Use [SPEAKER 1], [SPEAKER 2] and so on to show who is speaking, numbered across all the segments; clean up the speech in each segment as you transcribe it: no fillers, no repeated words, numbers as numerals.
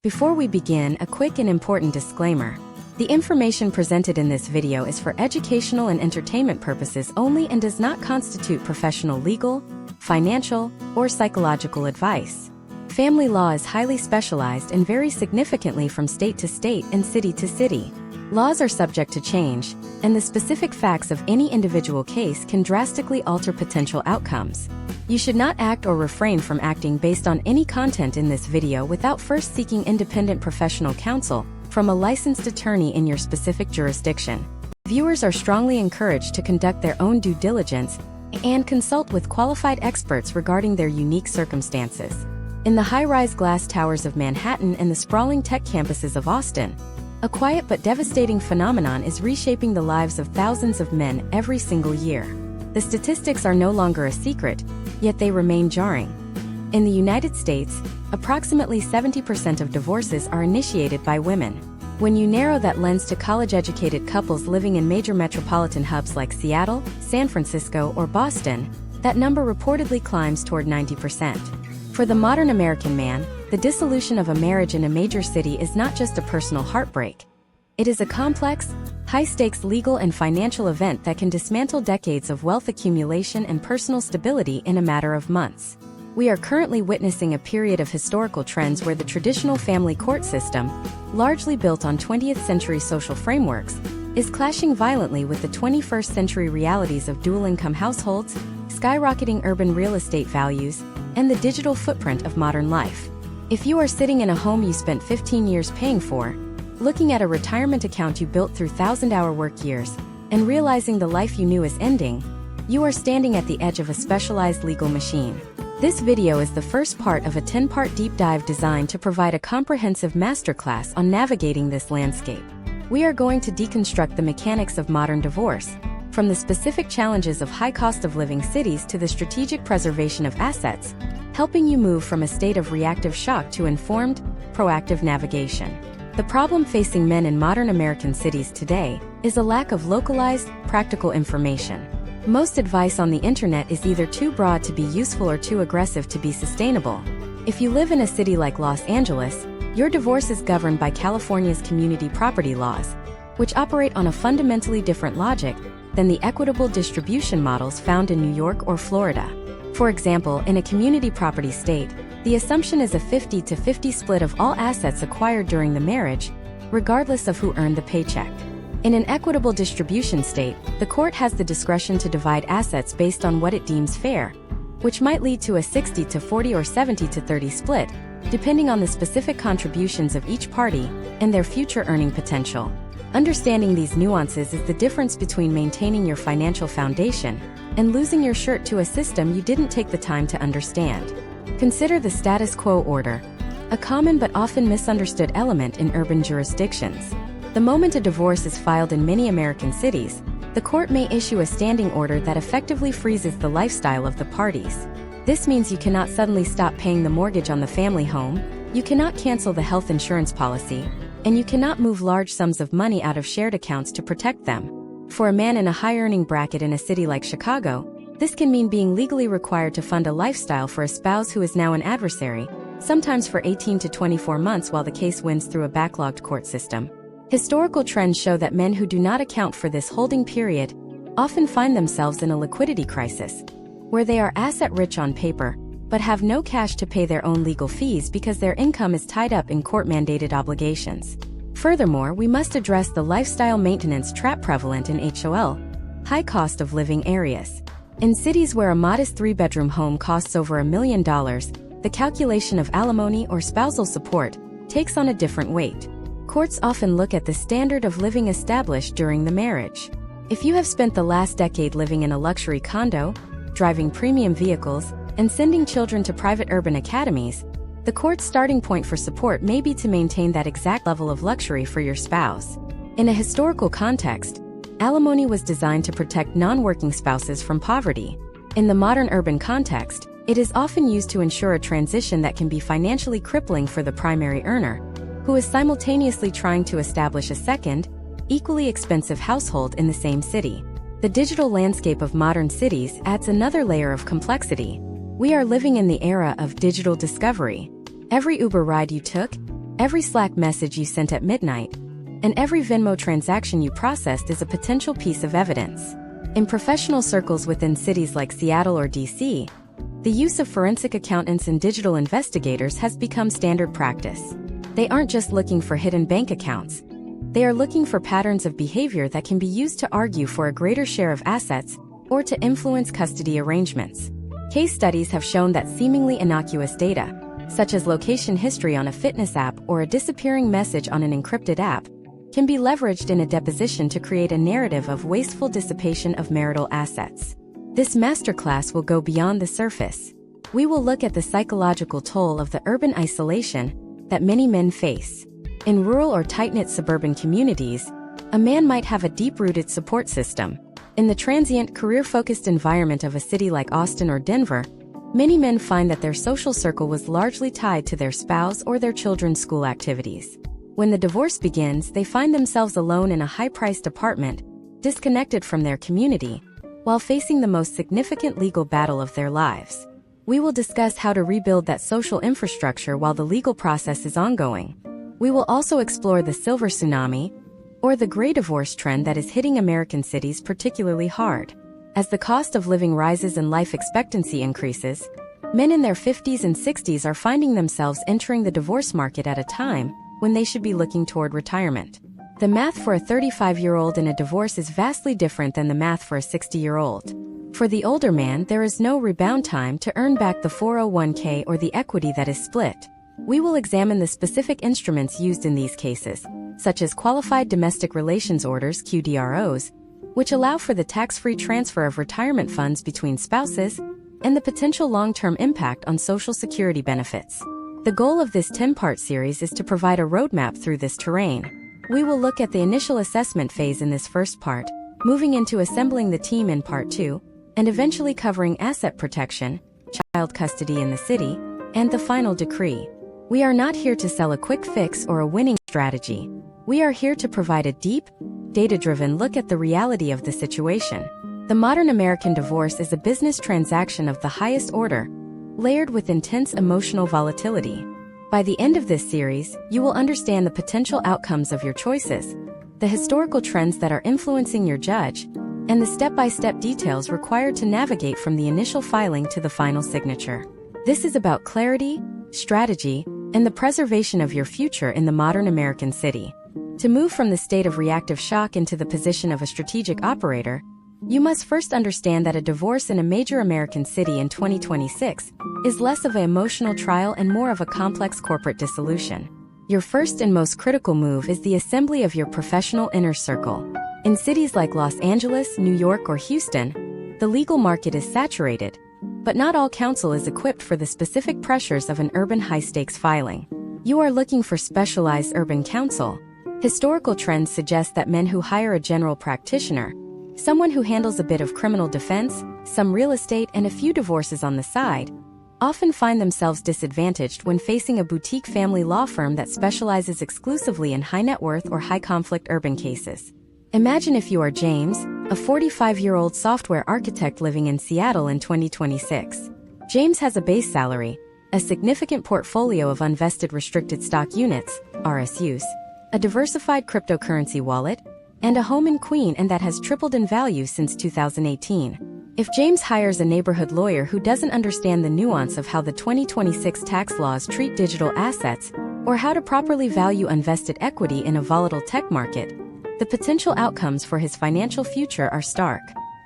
[SPEAKER 1] Before we begin, a quick and important disclaimer. The information presented in this video is for educational and entertainment purposes only and does not constitute professional legal, financial, or psychological advice. Family law is highly specialized and varies significantly from state to state and city to city. Laws are subject to change, and the specific facts of any individual case can drastically alter potential outcomes. You should not act or refrain from acting based on any content in this video without first seeking independent professional counsel from a licensed attorney in your specific jurisdiction. Viewers are strongly encouraged to conduct their own due diligence and consult with qualified experts regarding their unique circumstances. In the high-rise glass towers of Manhattan and the sprawling tech campuses of Austin, a quiet but devastating phenomenon is reshaping the lives of thousands of men every single year. The statistics are no longer a secret, yet they remain jarring. In the United States, approximately 70% of divorces are initiated by women. When you narrow that lens to college-educated couples living in major metropolitan hubs like Seattle, San Francisco, or Boston, that number reportedly climbs toward 90%. For the modern American man, the dissolution of a marriage in a major city is not just a personal heartbreak. It is a complex, high-stakes legal and financial event that can dismantle decades of wealth accumulation and personal stability in a matter of months. We are currently witnessing a period of historical trends where the traditional family court system, largely built on 20th century social frameworks, is clashing violently with the 21st century realities of dual-income households, skyrocketing urban real estate values, and the digital footprint of modern life. If you are sitting in a home you spent 15 years paying for, looking at a retirement account you built through 1,000-hour work years, and realizing the life you knew is ending, you are standing at the edge of a specialized legal machine. This video is the first part of a 10-part deep dive designed to provide a comprehensive masterclass on navigating this landscape. We are going to deconstruct the mechanics of modern divorce, from the specific challenges of high cost of living cities to the strategic preservation of assets, helping you move from a state of reactive shock to informed, proactive navigation. The problem facing men in modern American cities today is a lack of localized, practical information. Most advice on the internet is either too broad to be useful or too aggressive to be sustainable. If you live in a city like Los Angeles, your divorce is governed by California's community property laws, which operate on a fundamentally different logic than the equitable distribution models found in New York or Florida. For example, in a community property state, the assumption is a 50-50 split of all assets acquired during the marriage, regardless of who earned the paycheck. In an equitable distribution state, the court has the discretion to divide assets based on what it deems fair, which might lead to a 60-40 or 70-30 split, depending on the specific contributions of each party and their future earning potential. Understanding these nuances is the difference between maintaining your financial foundation and losing your shirt to a system you didn't take the time to understand. Consider the status quo order, a common but often misunderstood element in urban jurisdictions. The moment a divorce is filed in many American cities, the court may issue a standing order that effectively freezes the lifestyle of the parties. This means you cannot suddenly stop paying the mortgage on the family home, you cannot cancel the health insurance policy, and you cannot move large sums of money out of shared accounts to protect them. For a man in a high-earning bracket in a city like Chicago, this can mean being legally required to fund a lifestyle for a spouse who is now an adversary, sometimes for 18 to 24 months while the case wins through a backlogged court system. Historical trends show that men who do not account for this holding period often find themselves in a liquidity crisis, where they are asset-rich on paper, but have no cash to pay their own legal fees because their income is tied up in court-mandated obligations. Furthermore, we must address the lifestyle maintenance trap prevalent in HOL, high cost of living areas. In cities where a modest 3-bedroom home costs over $1 million, the calculation of alimony or spousal support takes on a different weight. Courts often look at the standard of living established during the marriage. If you have spent the last decade living in a luxury condo, driving premium vehicles, and sending children to private urban academies, the court's starting point for support may be to maintain that exact level of luxury for your spouse. In a historical context, alimony was designed to protect non-working spouses from poverty. In the modern urban context, it is often used to ensure a transition that can be financially crippling for the primary earner, who is simultaneously trying to establish a second, equally expensive household in the same city. The digital landscape of modern cities adds another layer of complexity. We are living in the era of digital discovery. Every Uber ride you took, Every Slack message you sent at midnight, and every Venmo transaction you processed is a potential piece of evidence. In professional circles within cities like Seattle or DC, the use of forensic accountants and digital investigators has become standard practice. They aren't just looking for hidden bank accounts. They are looking for patterns of behavior that can be used to argue for a greater share of assets or to influence custody arrangements. Case studies have shown that seemingly innocuous data, such as location history on a fitness app or a disappearing message on an encrypted app, can be leveraged in a deposition to create a narrative of wasteful dissipation of marital assets. This masterclass will go beyond the surface. We will look at the psychological toll of the urban isolation that many men face. In rural or tight-knit suburban communities, a man might have a deep-rooted support system. In the transient, career-focused environment of a city like Austin or Denver, many men find that their social circle was largely tied to their spouse or their children's school activities. When the divorce begins, they find themselves alone in a high-priced apartment, disconnected from their community, while facing the most significant legal battle of their lives. We will discuss how to rebuild that social infrastructure while the legal process is ongoing. We will also explore the silver tsunami, or the gray divorce trend that is hitting American cities particularly hard. As the cost of living rises and life expectancy increases, men in their 50s and 60s are finding themselves entering the divorce market at a time when they should be looking toward retirement. The math for a 35-year-old in a divorce is vastly different than the math for a 60-year-old. For the older man, there is no rebound time to earn back the 401k or the equity that is split. We will examine the specific instruments used in these cases, such as Qualified Domestic Relations Orders (QDROs), which allow for the tax-free transfer of retirement funds between spouses, and the potential long-term impact on Social Security benefits. The goal of this 10-part series is to provide a roadmap through this terrain. We will look at the initial assessment phase in this first part, moving into assembling the team in part 2, and eventually covering asset protection, child custody in the city, and the final decree. We are not here to sell a quick fix or a winning strategy. We are here to provide a deep, data-driven look at the reality of the situation. The modern American divorce is a business transaction of the highest order, layered with intense emotional volatility. By the end of this series, you will understand the potential outcomes of your choices, the historical trends that are influencing your judge, and the step-by-step details required to navigate from the initial filing to the final signature. This is about clarity, strategy, and the preservation of your future in the modern American city. To move from the state of reactive shock into the position of a strategic operator, you must first understand that a divorce in a major American city in 2026 is less of an emotional trial and more of a complex corporate dissolution. Your first and most critical move is the assembly of your professional inner circle. In cities like Los Angeles, New York, or Houston, the legal market is saturated, but not all counsel is equipped for the specific pressures of an urban high-stakes filing. You are looking for specialized urban counsel. Historical trends suggest that men who hire a general practitioner, someone who handles a bit of criminal defense, some real estate, and a few divorces on the side, often find themselves disadvantaged when facing a boutique family law firm that specializes exclusively in high-net-worth or high-conflict urban cases. Imagine if you are James, a 45-year-old software architect living in Seattle in 2026. James has a base salary, a significant portfolio of unvested restricted stock units, RSUs, a diversified cryptocurrency wallet, and a home in Queen and that has tripled in value since 2018. If James hires a neighborhood lawyer who doesn't understand the nuance of how the 2026 tax laws treat digital assets, or how to properly value unvested equity in a volatile tech market, the potential outcomes for his financial future are stark.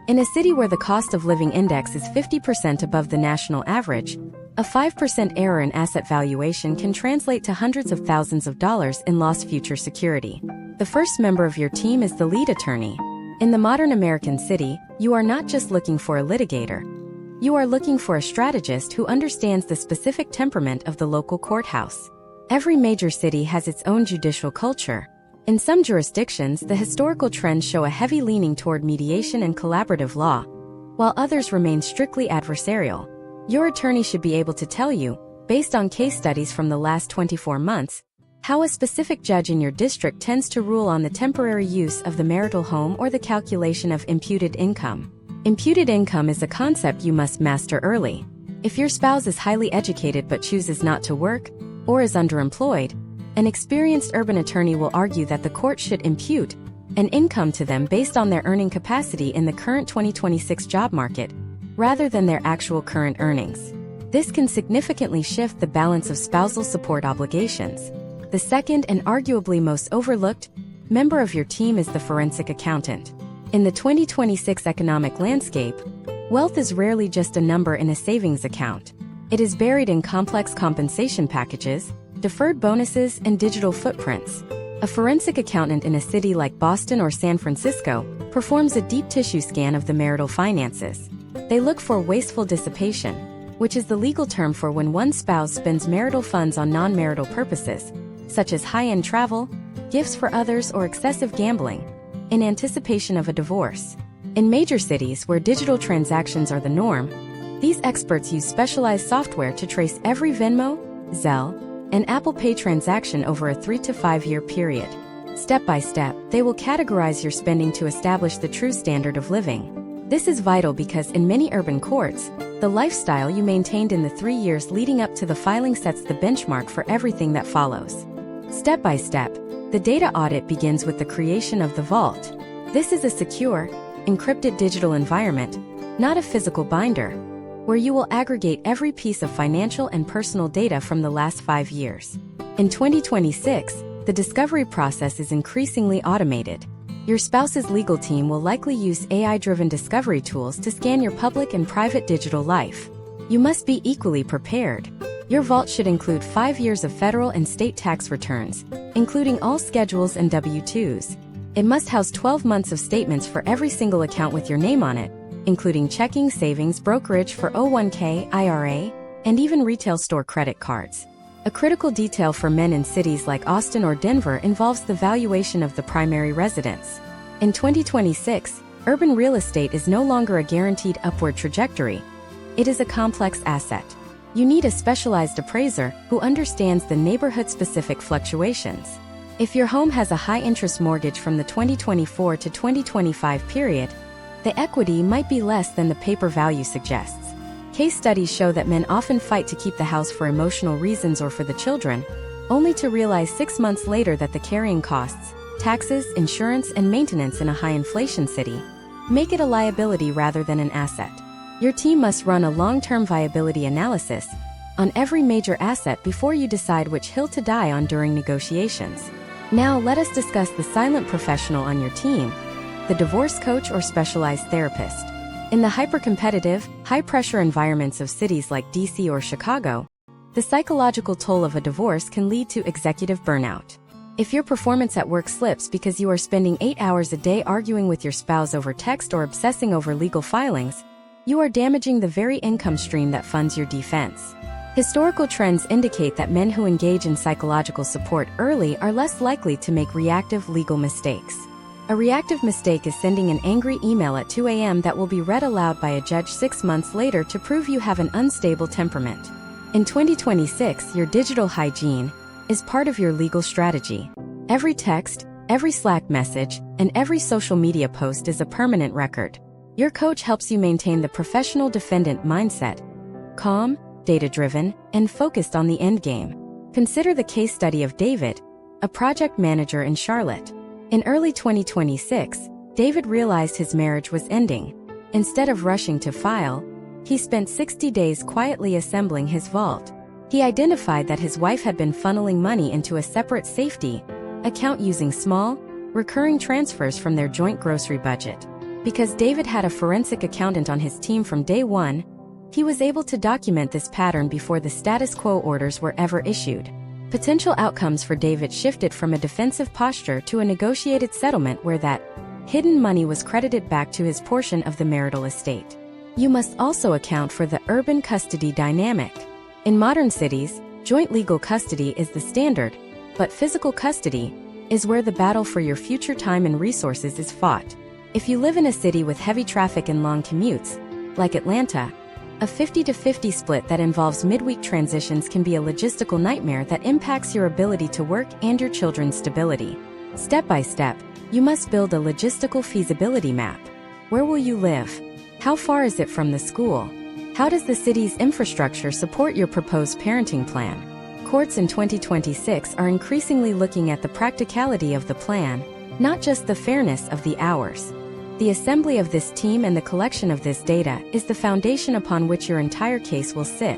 [SPEAKER 1] In a city where the cost of living index is 50% above the national average, a 5% error in asset valuation can translate to hundreds of thousands of dollars in lost future security. The first member of your team is the lead attorney. In the modern American city, you are not just looking for a litigator. You are looking for a strategist who understands the specific temperament of the local courthouse. Every major city has its own judicial culture. In some jurisdictions, the historical trends show a heavy leaning toward mediation and collaborative law, while others remain strictly adversarial. Your attorney should be able to tell you, based on case studies from the last 24 months, how a specific judge in your district tends to rule on the temporary use of the marital home or the calculation of imputed income. Imputed income is a concept you must master early. If your spouse is highly educated but chooses not to work, or is underemployed, An experienced urban attorney will argue that the court should impute an income to them based on their earning capacity in the current 2026 job market, rather than their actual current earnings. This can significantly shift the balance of spousal support obligations. The second and arguably most overlooked member of your team is the forensic accountant. In the 2026 economic landscape, wealth is rarely just a number in a savings account. It is buried in complex compensation packages, deferred bonuses, and digital footprints. A forensic accountant in a city like Boston or San Francisco performs a deep tissue scan of the marital finances. They look for wasteful dissipation, which is the legal term for when one spouse spends marital funds on non-marital purposes, such as high-end travel, gifts for others, or excessive gambling, in anticipation of a divorce. In major cities where digital transactions are the norm, these experts use specialized software to trace every Venmo, Zelle, and Apple Pay transaction over a 3 to 5 year period. Step by step, they will categorize your spending to establish the true standard of living. This is vital because in many urban courts, the lifestyle you maintained in the 3 years leading up to the filing sets the benchmark for everything that follows. Step by step, the data audit begins with the creation of the vault. This is a secure, encrypted digital environment, not a physical binder, where you will aggregate every piece of financial and personal data from the last 5 years. In 2026, the discovery process is increasingly automated. Your spouse's legal team will likely use AI-driven discovery tools to scan your public and private digital life. You must be equally prepared. Your vault should include 5 years of federal and state tax returns, including all schedules and W-2s. It must house 12 months of statements for every single account with your name on it, including checking, savings, brokerage, 401k, IRA, and even retail store credit cards. A critical detail for men in cities like Austin or Denver involves the valuation of the primary residence. In 2026, urban real estate is no longer a guaranteed upward trajectory. It is a complex asset. You need a specialized appraiser who understands the neighborhood-specific fluctuations. If your home has a high-interest mortgage from the 2024 to 2025 period, the equity might be less than the paper value suggests. Case studies show that men often fight to keep the house for emotional reasons or for the children, only to realize 6 months later that the carrying costs, taxes, insurance, and maintenance in a high-inflation city make it a liability rather than an asset. Your team must run a long-term viability analysis on every major asset before you decide which hill to die on during negotiations. Now let us discuss the silent professional on your team, the divorce coach or specialized therapist. In the hyper-competitive, high-pressure environments of cities like DC or Chicago, the psychological toll of a divorce can lead to executive burnout. If your performance at work slips because you are spending 8 hours a day arguing with your spouse over text or obsessing over legal filings, you are damaging the very income stream that funds your defense. Historical trends indicate that men who engage in psychological support early are less likely to make reactive legal mistakes. A reactive mistake is sending an angry email at 2 a.m. that will be read aloud by a judge 6 months later to prove you have an unstable temperament. In 2026, your digital hygiene is part of your legal strategy. Every text, every Slack message, and every social media post is a permanent record. Your coach helps you maintain the professional defendant mindset, calm, data-driven, and focused on the end game. Consider the case study of David, a project manager in Charlotte. In early 2026, David realized his marriage was ending. Instead of rushing to file, he spent 60 days quietly assembling his vault. He identified that his wife had been funneling money into a separate safety account using small, recurring transfers from their joint grocery budget. Because David had a forensic accountant on his team from day one, he was able to document this pattern before the status quo orders were ever issued. Potential outcomes for David shifted from a defensive posture to a negotiated settlement where that hidden money was credited back to his portion of the marital estate. You must also account for the urban custody dynamic. In modern cities, joint legal custody is the standard, but physical custody is where the battle for your future time and resources is fought. If you live in a city with heavy traffic and long commutes, like Atlanta, a 50-50 split that involves midweek transitions can be a logistical nightmare that impacts your ability to work and your children's stability. Step by step, you must build a logistical feasibility map. Where will you live? How far is it from the school? How does the city's infrastructure support your proposed parenting plan? Courts in 2026 are increasingly looking at the practicality of the plan, not just the fairness of the hours. The assembly of this team and the collection of this data is the foundation upon which your entire case will sit.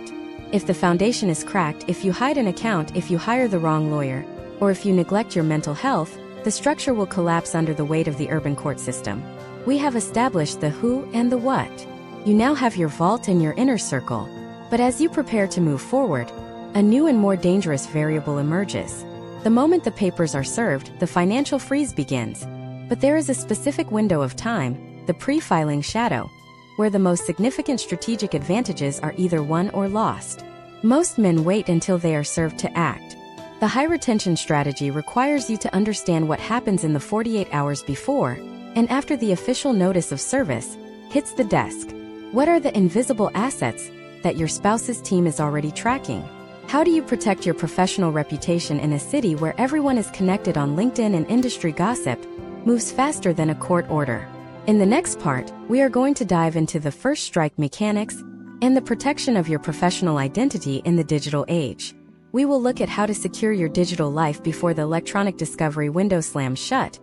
[SPEAKER 1] If the foundation is cracked, if you hide an account, if you hire the wrong lawyer, or if you neglect your mental health, the structure will collapse under the weight of the urban court system. We have established the who and the what. You now have your vault and your inner circle. But as you prepare to move forward, a new and more dangerous variable emerges. The moment the papers are served, the financial freeze begins. But there is a specific window of time, the pre-filing shadow, where the most significant strategic advantages are either won or lost. Most men wait until they are served to act. The high retention strategy requires you to understand what happens in the 48 hours before and after the official notice of service hits the desk. What are the invisible assets that your spouse's team is already tracking? How do you protect your professional reputation in a city where everyone is connected on LinkedIn and industry gossip moves faster than a court order? In the next part, we are going to dive into the first strike mechanics and the protection of your professional identity in the digital age. We will look at how to secure your digital life before the electronic discovery window slams shut,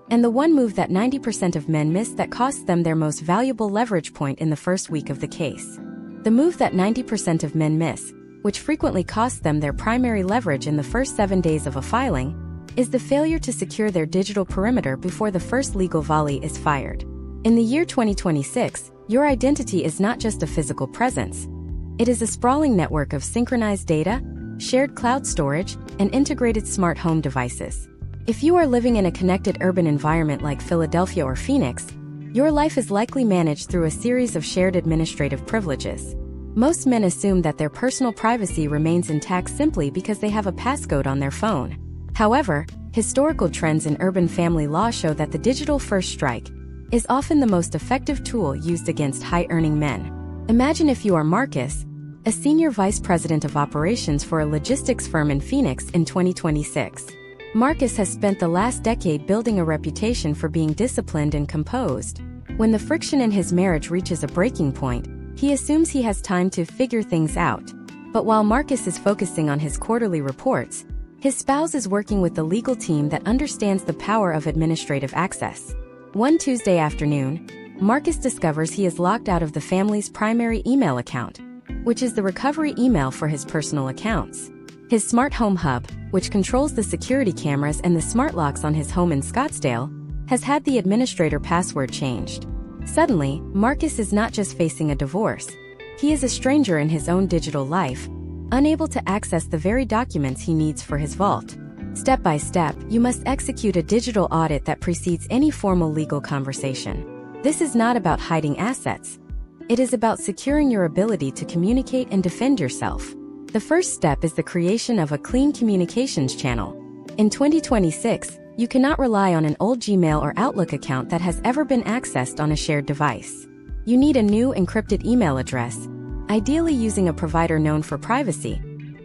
[SPEAKER 1] and the one move that 90% of men miss that costs them their most valuable leverage point in the first week of the case. The move that 90% of men miss, which frequently costs them their primary leverage in the first 7 days of a filing, is the failure to secure their digital perimeter before the first legal volley is fired. In the year 2026, your identity is not just a physical presence. It is a sprawling network of synchronized data, shared cloud storage, and integrated smart home devices. If you are living in a connected urban environment like Philadelphia or Phoenix, your life is likely managed through a series of shared administrative privileges. Most men assume that their personal privacy remains intact simply because they have a passcode on their phone. However, historical trends in urban family law show that the digital-first strike is often the most effective tool used against high-earning men. Imagine if you are Marcus, a senior vice president of operations for a logistics firm in Phoenix in 2026. Marcus has spent the last decade building a reputation for being disciplined and composed. When the friction in his marriage reaches a breaking point, he assumes he has time to figure things out. But while Marcus is focusing on his quarterly reports, his spouse is working with the legal team that understands the power of administrative access. One Tuesday afternoon, Marcus discovers he is locked out of the family's primary email account, which is the recovery email for his personal accounts. His smart home hub, which controls the security cameras and the smart locks on his home in Scottsdale, has had the administrator password changed. Suddenly, Marcus is not just facing a divorce. He is a stranger in his own digital life, unable to access the very documents he needs for his vault. Step by step, you must execute a digital audit that precedes any formal legal conversation. This is not about hiding assets. It is about securing your ability to communicate and defend yourself. The first step is the creation of a clean communications channel. In 2026, you cannot rely on an old Gmail or Outlook account that has ever been accessed on a shared device. You need a new encrypted email address, ideally using a provider known for privacy,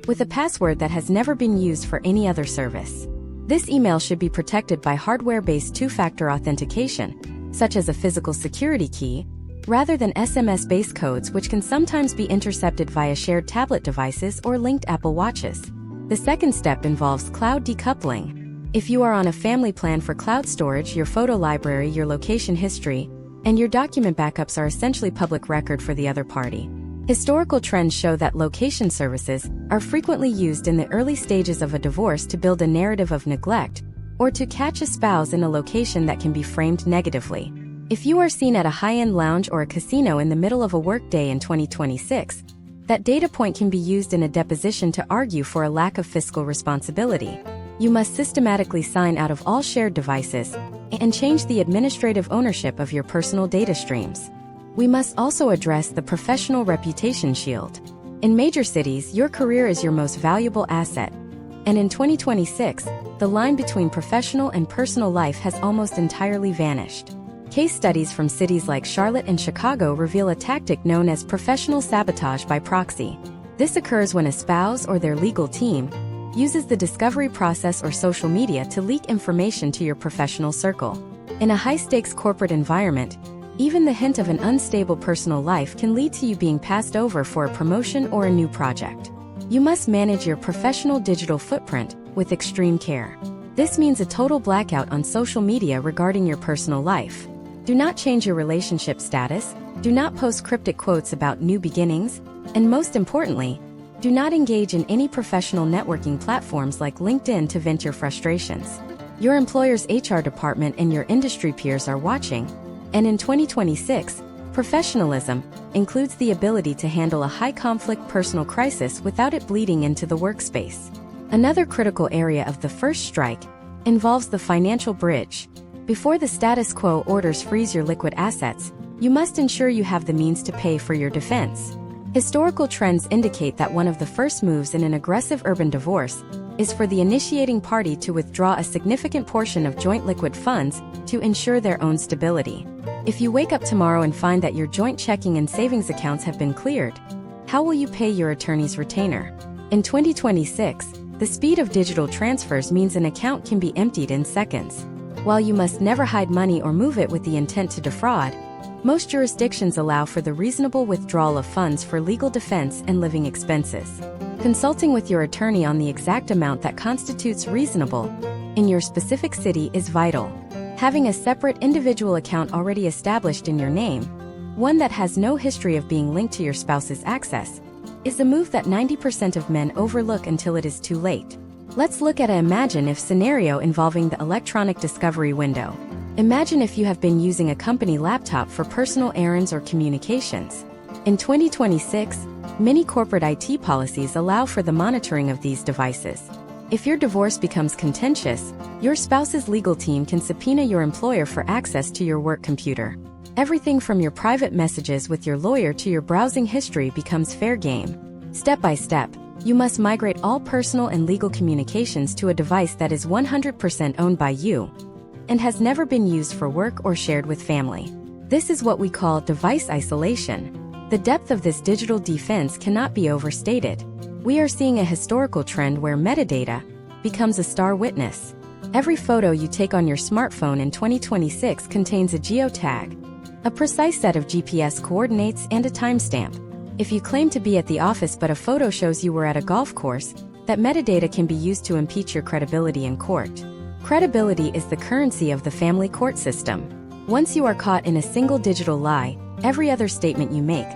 [SPEAKER 1] with a password that has never been used for any other service. This email should be protected by hardware-based two-factor authentication, such as a physical security key, rather than SMS-based codes which can sometimes be intercepted via shared tablet devices or linked Apple Watches. The second step involves cloud decoupling. If you are on a family plan for cloud storage, your photo library, your location history, and your document backups are essentially public record for the other party. Historical trends show that location services are frequently used in the early stages of a divorce to build a narrative of neglect or to catch a spouse in a location that can be framed negatively. If you are seen at a high-end lounge or a casino in the middle of a workday in 2026, that data point can be used in a deposition to argue for a lack of fiscal responsibility. You must systematically sign out of all shared devices and change the administrative ownership of your personal data streams. We must also address the professional reputation shield. In major cities, your career is your most valuable asset. And in 2026, the line between professional and personal life has almost entirely vanished. Case studies from cities like Charlotte and Chicago reveal a tactic known as professional sabotage by proxy. This occurs when a spouse or their legal team uses the discovery process or social media to leak information to your professional circle. In a high-stakes corporate environment, even the hint of an unstable personal life can lead to you being passed over for a promotion or a new project. You must manage your professional digital footprint with extreme care. This means a total blackout on social media regarding your personal life. Do not change your relationship status, do not post cryptic quotes about new beginnings, and most importantly, do not engage in any professional networking platforms like LinkedIn to vent your frustrations. Your employer's HR department and your industry peers are watching, and in 2026, professionalism includes the ability to handle a high-conflict personal crisis without it bleeding into the workspace. Another critical area of the first strike involves the financial bridge. Before the status quo orders freeze your liquid assets, you must ensure you have the means to pay for your defense. Historical trends indicate that one of the first moves in an aggressive urban divorce is for the initiating party to withdraw a significant portion of joint liquid funds to ensure their own stability. If you wake up tomorrow and find that your joint checking and savings accounts have been cleared, how will you pay your attorney's retainer? In 2026, the speed of digital transfers means an account can be emptied in seconds. While you must never hide money or move it with the intent to defraud, most jurisdictions allow for the reasonable withdrawal of funds for legal defense and living expenses. Consulting with your attorney on the exact amount that constitutes reasonable in your specific city is vital. Having a separate individual account already established in your name, one that has no history of being linked to your spouse's access, is a move that 90% of men overlook until it is too late. Let's look at an imagine if scenario involving the electronic discovery window. Imagine if you have been using a company laptop for personal errands or communications. In 2026, many corporate IT policies allow for the monitoring of these devices. If your divorce becomes contentious, your spouse's legal team can subpoena your employer for access to your work computer. Everything from your private messages with your lawyer to your browsing history becomes fair game. Step by step, you must migrate all personal and legal communications to a device that is 100% owned by you and has never been used for work or shared with family. This is what we call device isolation. The depth of this digital defense cannot be overstated. We are seeing a historical trend where metadata becomes a star witness. Every photo you take on your smartphone in 2026 contains a geotag, a precise set of GPS coordinates, and a timestamp. If you claim to be at the office but a photo shows you were at a golf course, that metadata can be used to impeach your credibility in court. Credibility is the currency of the family court system. Once you are caught in a single digital lie, every other statement you make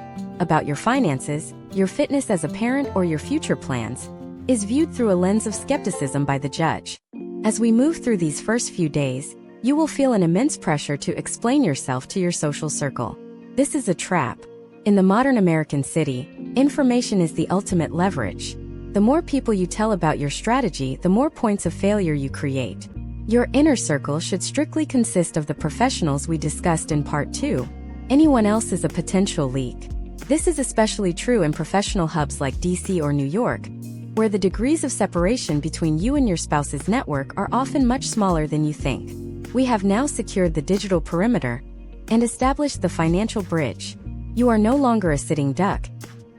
[SPEAKER 1] about your finances, your fitness as a parent, or your future plans is viewed through a lens of skepticism by the judge. As we move through these first few days, you will feel an immense pressure to explain yourself to your social circle. This is a trap. In the modern American city, information is the ultimate leverage. The more people you tell about your strategy, the more points of failure you create. Your inner circle should strictly consist of the professionals we discussed in Part 2. Anyone else is a potential leak. This is especially true in professional hubs like DC or New York, where the degrees of separation between you and your spouse's network are often much smaller than you think. We have now secured the digital perimeter and established the financial bridge. You are no longer a sitting duck.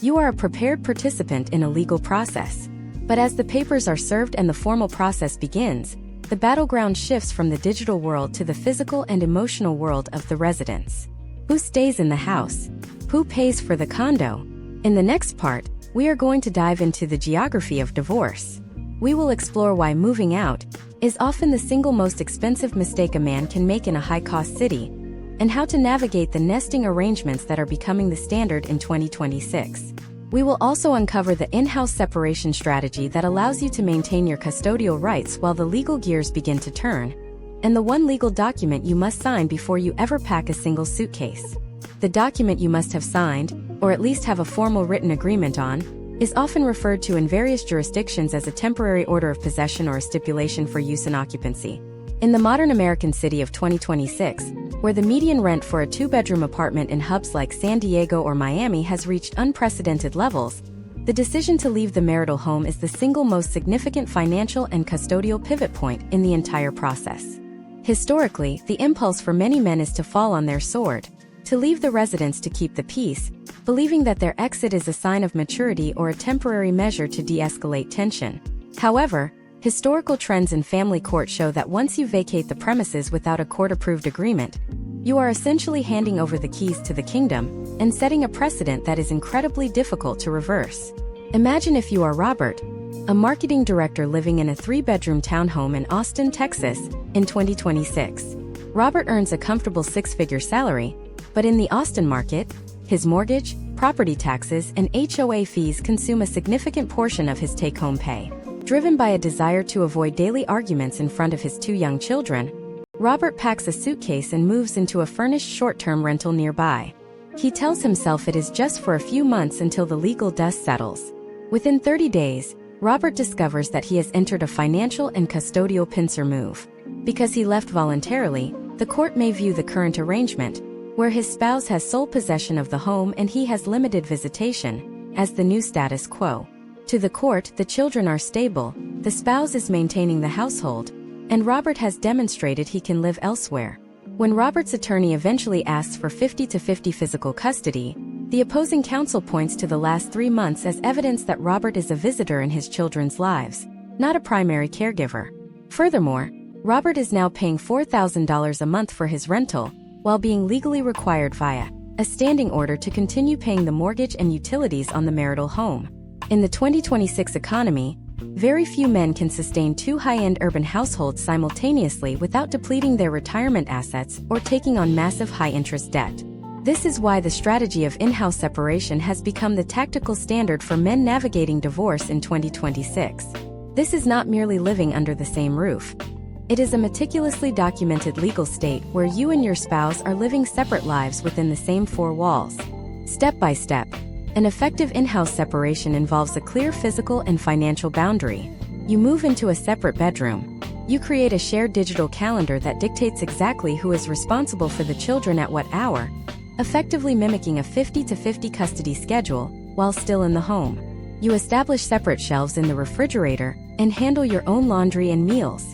[SPEAKER 1] You are a prepared participant in a legal process. But as the papers are served and the formal process begins, the battleground shifts from the digital world to the physical and emotional world of the residents. Who stays in the house? Who pays for the condo? In the next part, we are going to dive into the geography of divorce. We will explore why moving out is often the single most expensive mistake a man can make in a high-cost city, and how to navigate the nesting arrangements that are becoming the standard in 2026. We will also uncover the in-house separation strategy that allows you to maintain your custodial rights while the legal gears begin to turn, and the one legal document you must sign before you ever pack a single suitcase. The document you must have signed, or at least have a formal written agreement on, is often referred to in various jurisdictions as a temporary order of possession or a stipulation for use and occupancy. In the modern American city of 2026, where the median rent for a two-bedroom apartment in hubs like San Diego or Miami has reached unprecedented levels, the decision to leave the marital home is the single most significant financial and custodial pivot point in the entire process. Historically, the impulse for many men is to fall on their sword, to leave the residence to keep the peace, believing that their exit is a sign of maturity or a temporary measure to de-escalate tension. However, historical trends in family court show that once you vacate the premises without a court-approved agreement, you are essentially handing over the keys to the kingdom and setting a precedent that is incredibly difficult to reverse. Imagine if you are Robert, a marketing director living in a 3-bedroom townhome in Austin, Texas, in 2026. Robert earns a comfortable 6-figure salary, but in the Austin market, his mortgage, property taxes, and HOA fees consume a significant portion of his take-home pay. Driven by a desire to avoid daily arguments in front of his 2 young children, Robert packs a suitcase and moves into a furnished short-term rental nearby. He tells himself it is just for a few months until the legal dust settles. Within 30 days, Robert discovers that he has entered a financial and custodial pincer move. Because he left voluntarily, the court may view the current arrangement, where his spouse has sole possession of the home and he has limited visitation, as the new status quo. To the court, the children are stable, the spouse is maintaining the household, and Robert has demonstrated he can live elsewhere. When Robert's attorney eventually asks for 50-50 physical custody, the opposing counsel points to the last 3 months as evidence that Robert is a visitor in his children's lives, not a primary caregiver. Furthermore, Robert is now paying $4,000 a month for his rental, while being legally required via a standing order to continue paying the mortgage and utilities on the marital home. In the 2026 economy, very few men can sustain 2 high-end urban households simultaneously without depleting their retirement assets or taking on massive high-interest debt. This is why the strategy of in-house separation has become the tactical standard for men navigating divorce in 2026. This is not merely living under the same roof. It is a meticulously documented legal state where you and your spouse are living separate lives within the same 4 walls. Step by step, an effective in-house separation involves a clear physical and financial boundary. You move into a separate bedroom. You create a shared digital calendar that dictates exactly who is responsible for the children at what hour, effectively mimicking a 50-50 custody schedule while still in the home. You establish separate shelves in the refrigerator and handle your own laundry and meals.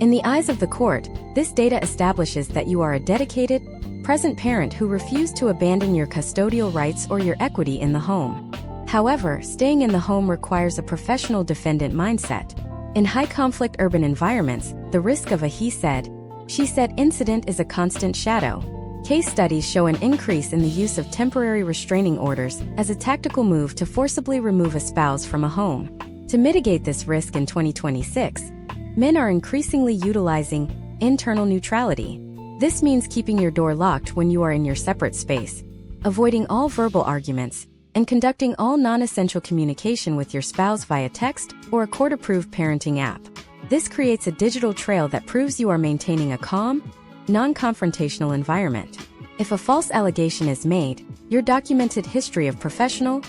[SPEAKER 1] In the eyes of the court, this data establishes that you are a dedicated, present parent who refused to abandon your custodial rights or your equity in the home. However, staying in the home requires a professional defendant mindset. In high-conflict urban environments, the risk of a he said, she said incident is a constant shadow. Case studies show an increase in the use of temporary restraining orders as a tactical move to forcibly remove a spouse from a home. To mitigate this risk in 2026, men are increasingly utilizing internal neutrality. This means keeping your door locked when you are in your separate space, avoiding all verbal arguments, and conducting all non-essential communication with your spouse via text or a court-approved parenting app. This creates a digital trail that proves you are maintaining a calm, non-confrontational environment. If a false allegation is made, your documented history of professional,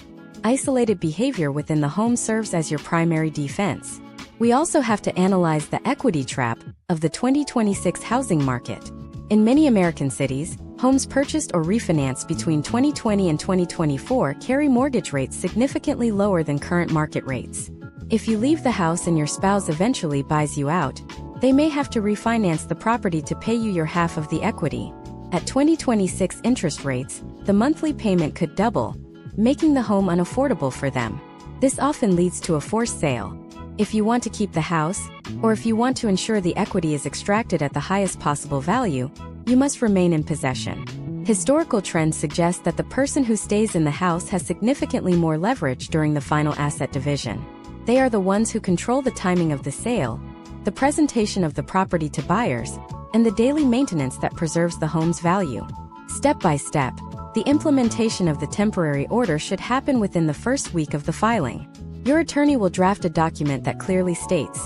[SPEAKER 1] isolated behavior within the home serves as your primary defense. We also have to analyze the equity trap of the 2026 housing market. In many American cities, homes purchased or refinanced between 2020 and 2024 carry mortgage rates significantly lower than current market rates. If you leave the house and your spouse eventually buys you out, they may have to refinance the property to pay you your half of the equity. At 2026 interest rates, the monthly payment could double, making the home unaffordable for them. This often leads to a forced sale. If you want to keep the house, or if you want to ensure the equity is extracted at the highest possible value, you must remain in possession. Historical trends suggest that the person who stays in the house has significantly more leverage during the final asset division. They are the ones who control the timing of the sale, the presentation of the property to buyers, and the daily maintenance that preserves the home's value. Step by step, the implementation of the temporary order should happen within the first week of the filing. Your attorney will draft a document that clearly states,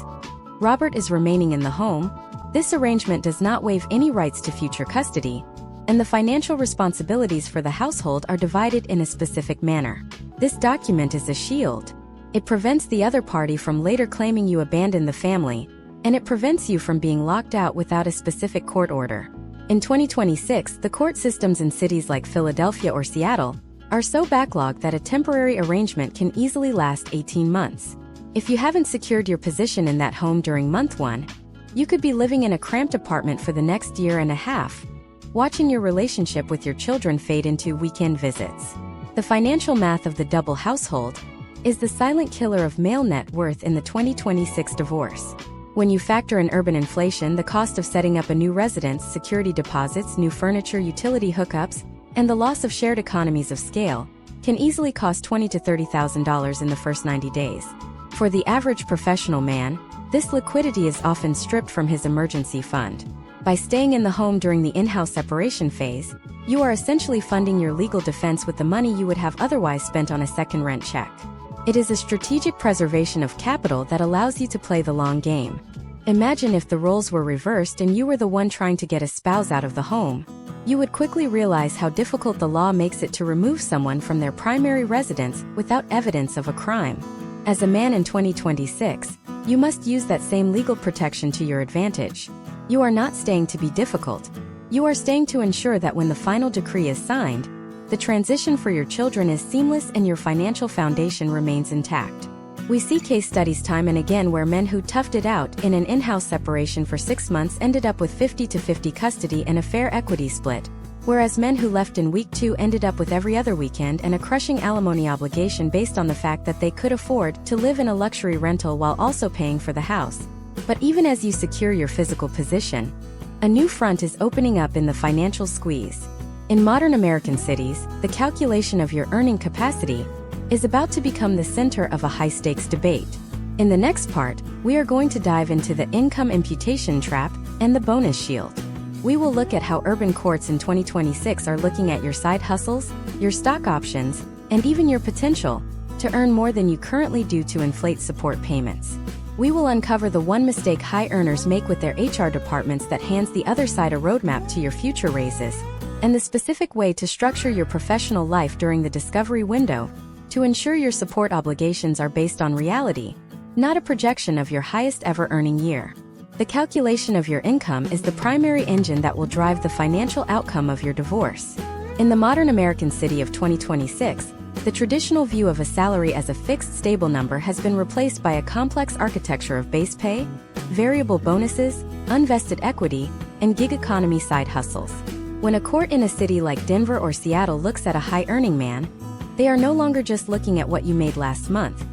[SPEAKER 1] Robert is remaining in the home. This arrangement does not waive any rights to future custody, and the financial responsibilities for the household are divided in a specific manner. This document is a shield. It prevents the other party from later claiming you abandoned the family, and it prevents you from being locked out without a specific court order. In 2026, the court systems in cities like Philadelphia or Seattle are so backlogged that a temporary arrangement can easily last 18 months. If you haven't secured your position in that home during month 1, you could be living in a cramped apartment for the next year and a half, watching your relationship with your children fade into weekend visits. The financial math of the double household is the silent killer of male net worth in the 2026 divorce. When you factor in urban inflation, the cost of setting up a new residence, security deposits, new furniture, utility hookups, and the loss of shared economies of scale, can easily cost $20,000 to $30,000 in the first 90 days. For the average professional man, this liquidity is often stripped from his emergency fund. By staying in the home during the in-house separation phase, you are essentially funding your legal defense with the money you would have otherwise spent on a second rent check. It is a strategic preservation of capital that allows you to play the long game. Imagine if the roles were reversed and you were the one trying to get a spouse out of the home. You would quickly realize how difficult the law makes it to remove someone from their primary residence without evidence of a crime. As a man in 2026, you must use that same legal protection to your advantage. You are not staying to be difficult. You are staying to ensure that when the final decree is signed, the transition for your children is seamless and your financial foundation remains intact. We see case studies time and again where men who toughed it out in an in-house separation for 6 months ended up with 50-50 custody and a fair equity split, whereas men who left in week 2 ended up with every other weekend and a crushing alimony obligation based on the fact that they could afford to live in a luxury rental while also paying for the house. But even as you secure your physical position, a new front is opening up in the financial squeeze. In modern American cities, the calculation of your earning capacity is about to become the center of a high-stakes debate. In the next part, we are going to dive into the income imputation trap and the bonus shield. We will look at how urban courts in 2026 are looking at your side hustles, your stock options, and even your potential to earn more than you currently do to inflate support payments. We will uncover the one mistake high earners make with their HR departments that hands the other side a roadmap to your future raises, and the specific way to structure your professional life during the discovery window to ensure your support obligations are based on reality, not a projection of your highest ever earning year. The calculation of your income is the primary engine that will drive the financial outcome of your divorce. In the modern American city of 2026, the traditional view of a salary as a fixed stable number has been replaced by a complex architecture of base pay, variable bonuses, unvested equity, and gig economy side hustles. When a court in a city like Denver or Seattle looks at a high-earning man, they are no longer just looking at what you made last month.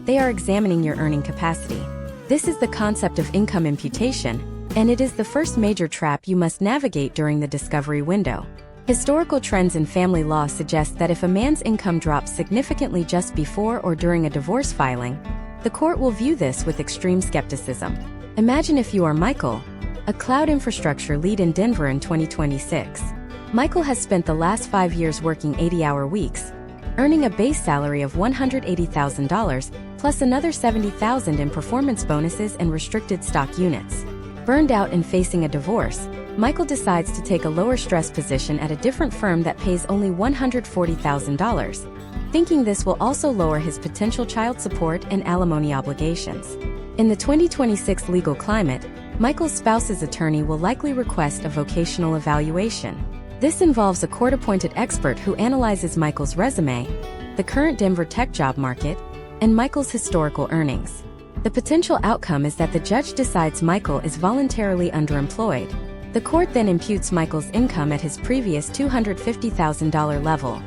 [SPEAKER 1] They are examining your earning capacity. This is the concept of income imputation, and it is the first major trap you must navigate during the discovery window. Historical trends in family law suggest that if a man's income drops significantly just before or during a divorce filing, the court will view this with extreme skepticism. Imagine if you are Michael, a cloud infrastructure lead in Denver in 2026. Michael has spent the last 5 years working 80-hour weeks, earning a base salary of $180,000, plus another $70,000 in performance bonuses and restricted stock units. Burned out and facing a divorce, Michael decides to take a lower-stress position at a different firm that pays only $140,000, thinking this will also lower his potential child support and alimony obligations. In the 2026 legal climate, Michael's spouse's attorney will likely request a vocational evaluation. This involves a court-appointed expert who analyzes Michael's resume, the current Denver tech job market, and Michael's historical earnings. The potential outcome is that the judge decides Michael is voluntarily underemployed. The court then imputes Michael's income at his previous $250,000 level,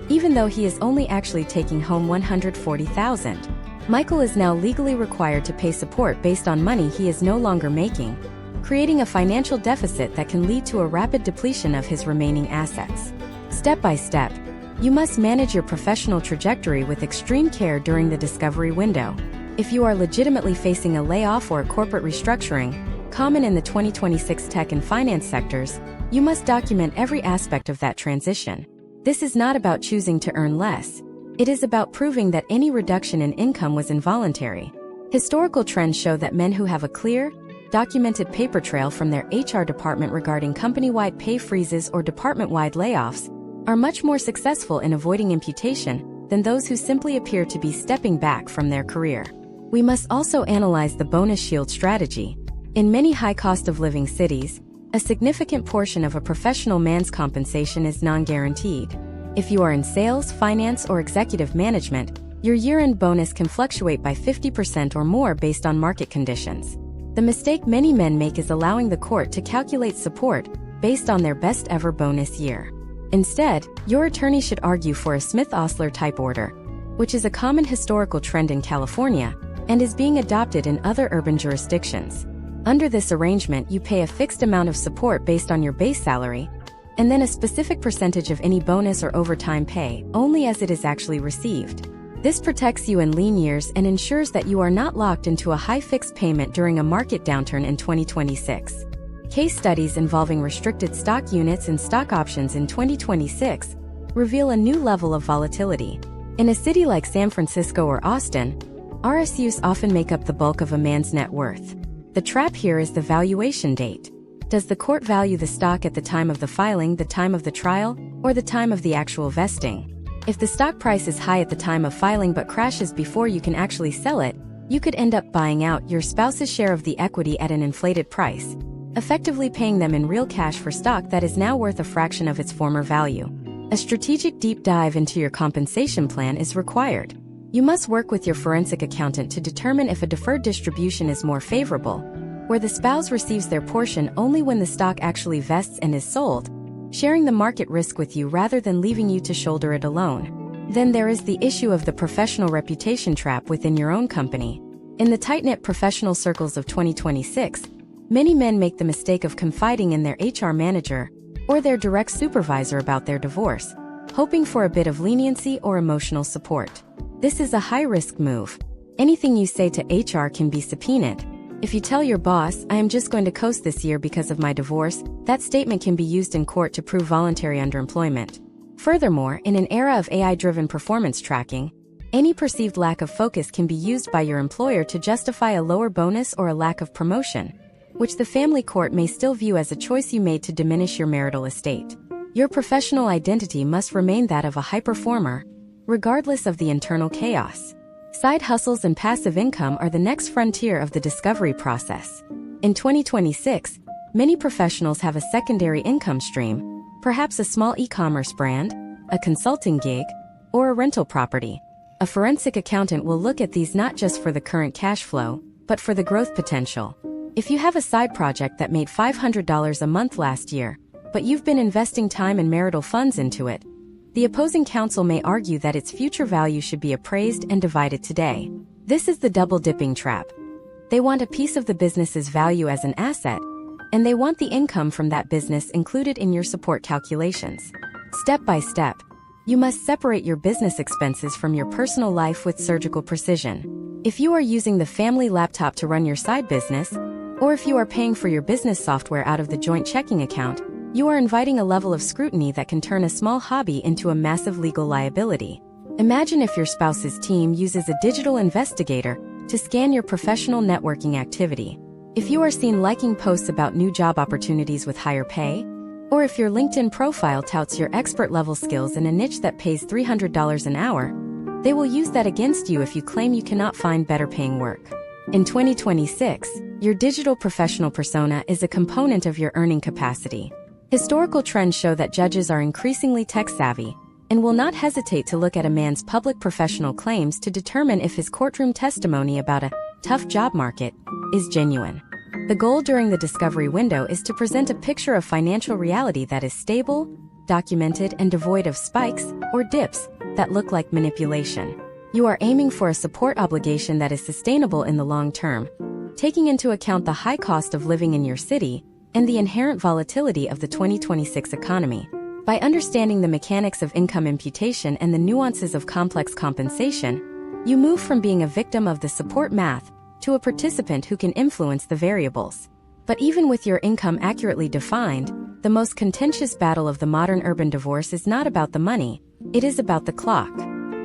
[SPEAKER 1] even though he is only actually taking home $140,000. Michael is now legally required to pay support based on money he is no longer making, creating a financial deficit that can lead to a rapid depletion of his remaining assets. Step by step, you must manage your professional trajectory with extreme care during the discovery window. If you are legitimately facing a layoff or a corporate restructuring, common in the 2026 tech and finance sectors, you must document every aspect of that transition. This is not about choosing to earn less. It is about proving that any reduction in income was involuntary. Historical trends show that men who have a clear, documented paper trail from their HR department regarding company-wide pay freezes or department-wide layoffs are much more successful in avoiding imputation than those who simply appear to be stepping back from their career. We must also analyze the bonus shield strategy. In many high-cost-of-living cities, a significant portion of a professional man's compensation is non-guaranteed. If you are in sales, finance, or executive management, your year-end bonus can fluctuate by 50% or more based on market conditions. The mistake many men make is allowing the court to calculate support based on their best ever bonus year. Instead, your attorney should argue for a Smith-Ostler type order, which is a common historical trend in California and is being adopted in other urban jurisdictions. Under this arrangement, you pay a fixed amount of support based on your base salary, and then a specific percentage of any bonus or overtime pay, only as it is actually received. This protects you in lean years and ensures that you are not locked into a high fixed payment during a market downturn in 2026. Case studies involving restricted stock units and stock options in 2026 reveal a new level of volatility. In a city like San Francisco or Austin, RSUs often make up the bulk of a man's net worth. The trap here is the valuation date. Does the court value the stock at the time of the filing, the time of the trial, or the time of the actual vesting? If the stock price is high at the time of filing but crashes before you can actually sell it, you could end up buying out your spouse's share of the equity at an inflated price, effectively paying them in real cash for stock that is now worth a fraction of its former value. A strategic deep dive into your compensation plan is required. You must work with your forensic accountant to determine if a deferred distribution is more favorable, where the spouse receives their portion only when the stock actually vests and is sold, sharing the market risk with you rather than leaving you to shoulder it alone. Then there is the issue of the professional reputation trap within your own company. In the tight-knit professional circles of 2026, many men make the mistake of confiding in their HR manager or their direct supervisor about their divorce, hoping for a bit of leniency or emotional support. This is a high-risk move. Anything you say to HR can be subpoenaed. If you tell your boss, "I am just going to coast this year because of my divorce," that statement can be used in court to prove voluntary underemployment. Furthermore, in an era of AI-driven performance tracking, any perceived lack of focus can be used by your employer to justify a lower bonus or a lack of promotion, which the family court may still view as a choice you made to diminish your marital estate. Your professional identity must remain that of a high performer, regardless of the internal chaos. Side hustles and passive income are the next frontier of the discovery process. In 2026, many professionals have a secondary income stream, perhaps a small e-commerce brand, a consulting gig, or a rental property. A forensic accountant will look at these not just for the current cash flow, but for the growth potential. If you have a side project that made $500 a month last year, but you've been investing time and marital funds into it, the opposing counsel may argue that its future value should be appraised and divided today. This is the double-dipping trap. They want a piece of the business's value as an asset, and they want the income from that business included in your support calculations. Step by step, you must separate your business expenses from your personal life with surgical precision. If you are using the family laptop to run your side business, or if you are paying for your business software out of the joint checking account, you are inviting a level of scrutiny that can turn a small hobby into a massive legal liability. Imagine if your spouse's team uses a digital investigator to scan your professional networking activity. If you are seen liking posts about new job opportunities with higher pay, or if your LinkedIn profile touts your expert-level skills in a niche that pays $300 an hour, they will use that against you if you claim you cannot find better-paying work. In 2026, your digital professional persona is a component of your earning capacity. Historical trends show that judges are increasingly tech-savvy and will not hesitate to look at a man's public professional claims to determine if his courtroom testimony about a tough job market is genuine. The goal during the discovery window is to present a picture of financial reality that is stable, documented, and devoid of spikes or dips that look like manipulation. You are aiming for a support obligation that is sustainable in the long term, taking into account the high cost of living in your city and the inherent volatility of the 2026 economy. By understanding the mechanics of income imputation and the nuances of complex compensation, you move from being a victim of the support math to a participant who can influence the variables. But even with your income accurately defined, the most contentious battle of the modern urban divorce is not about the money, it is about the clock.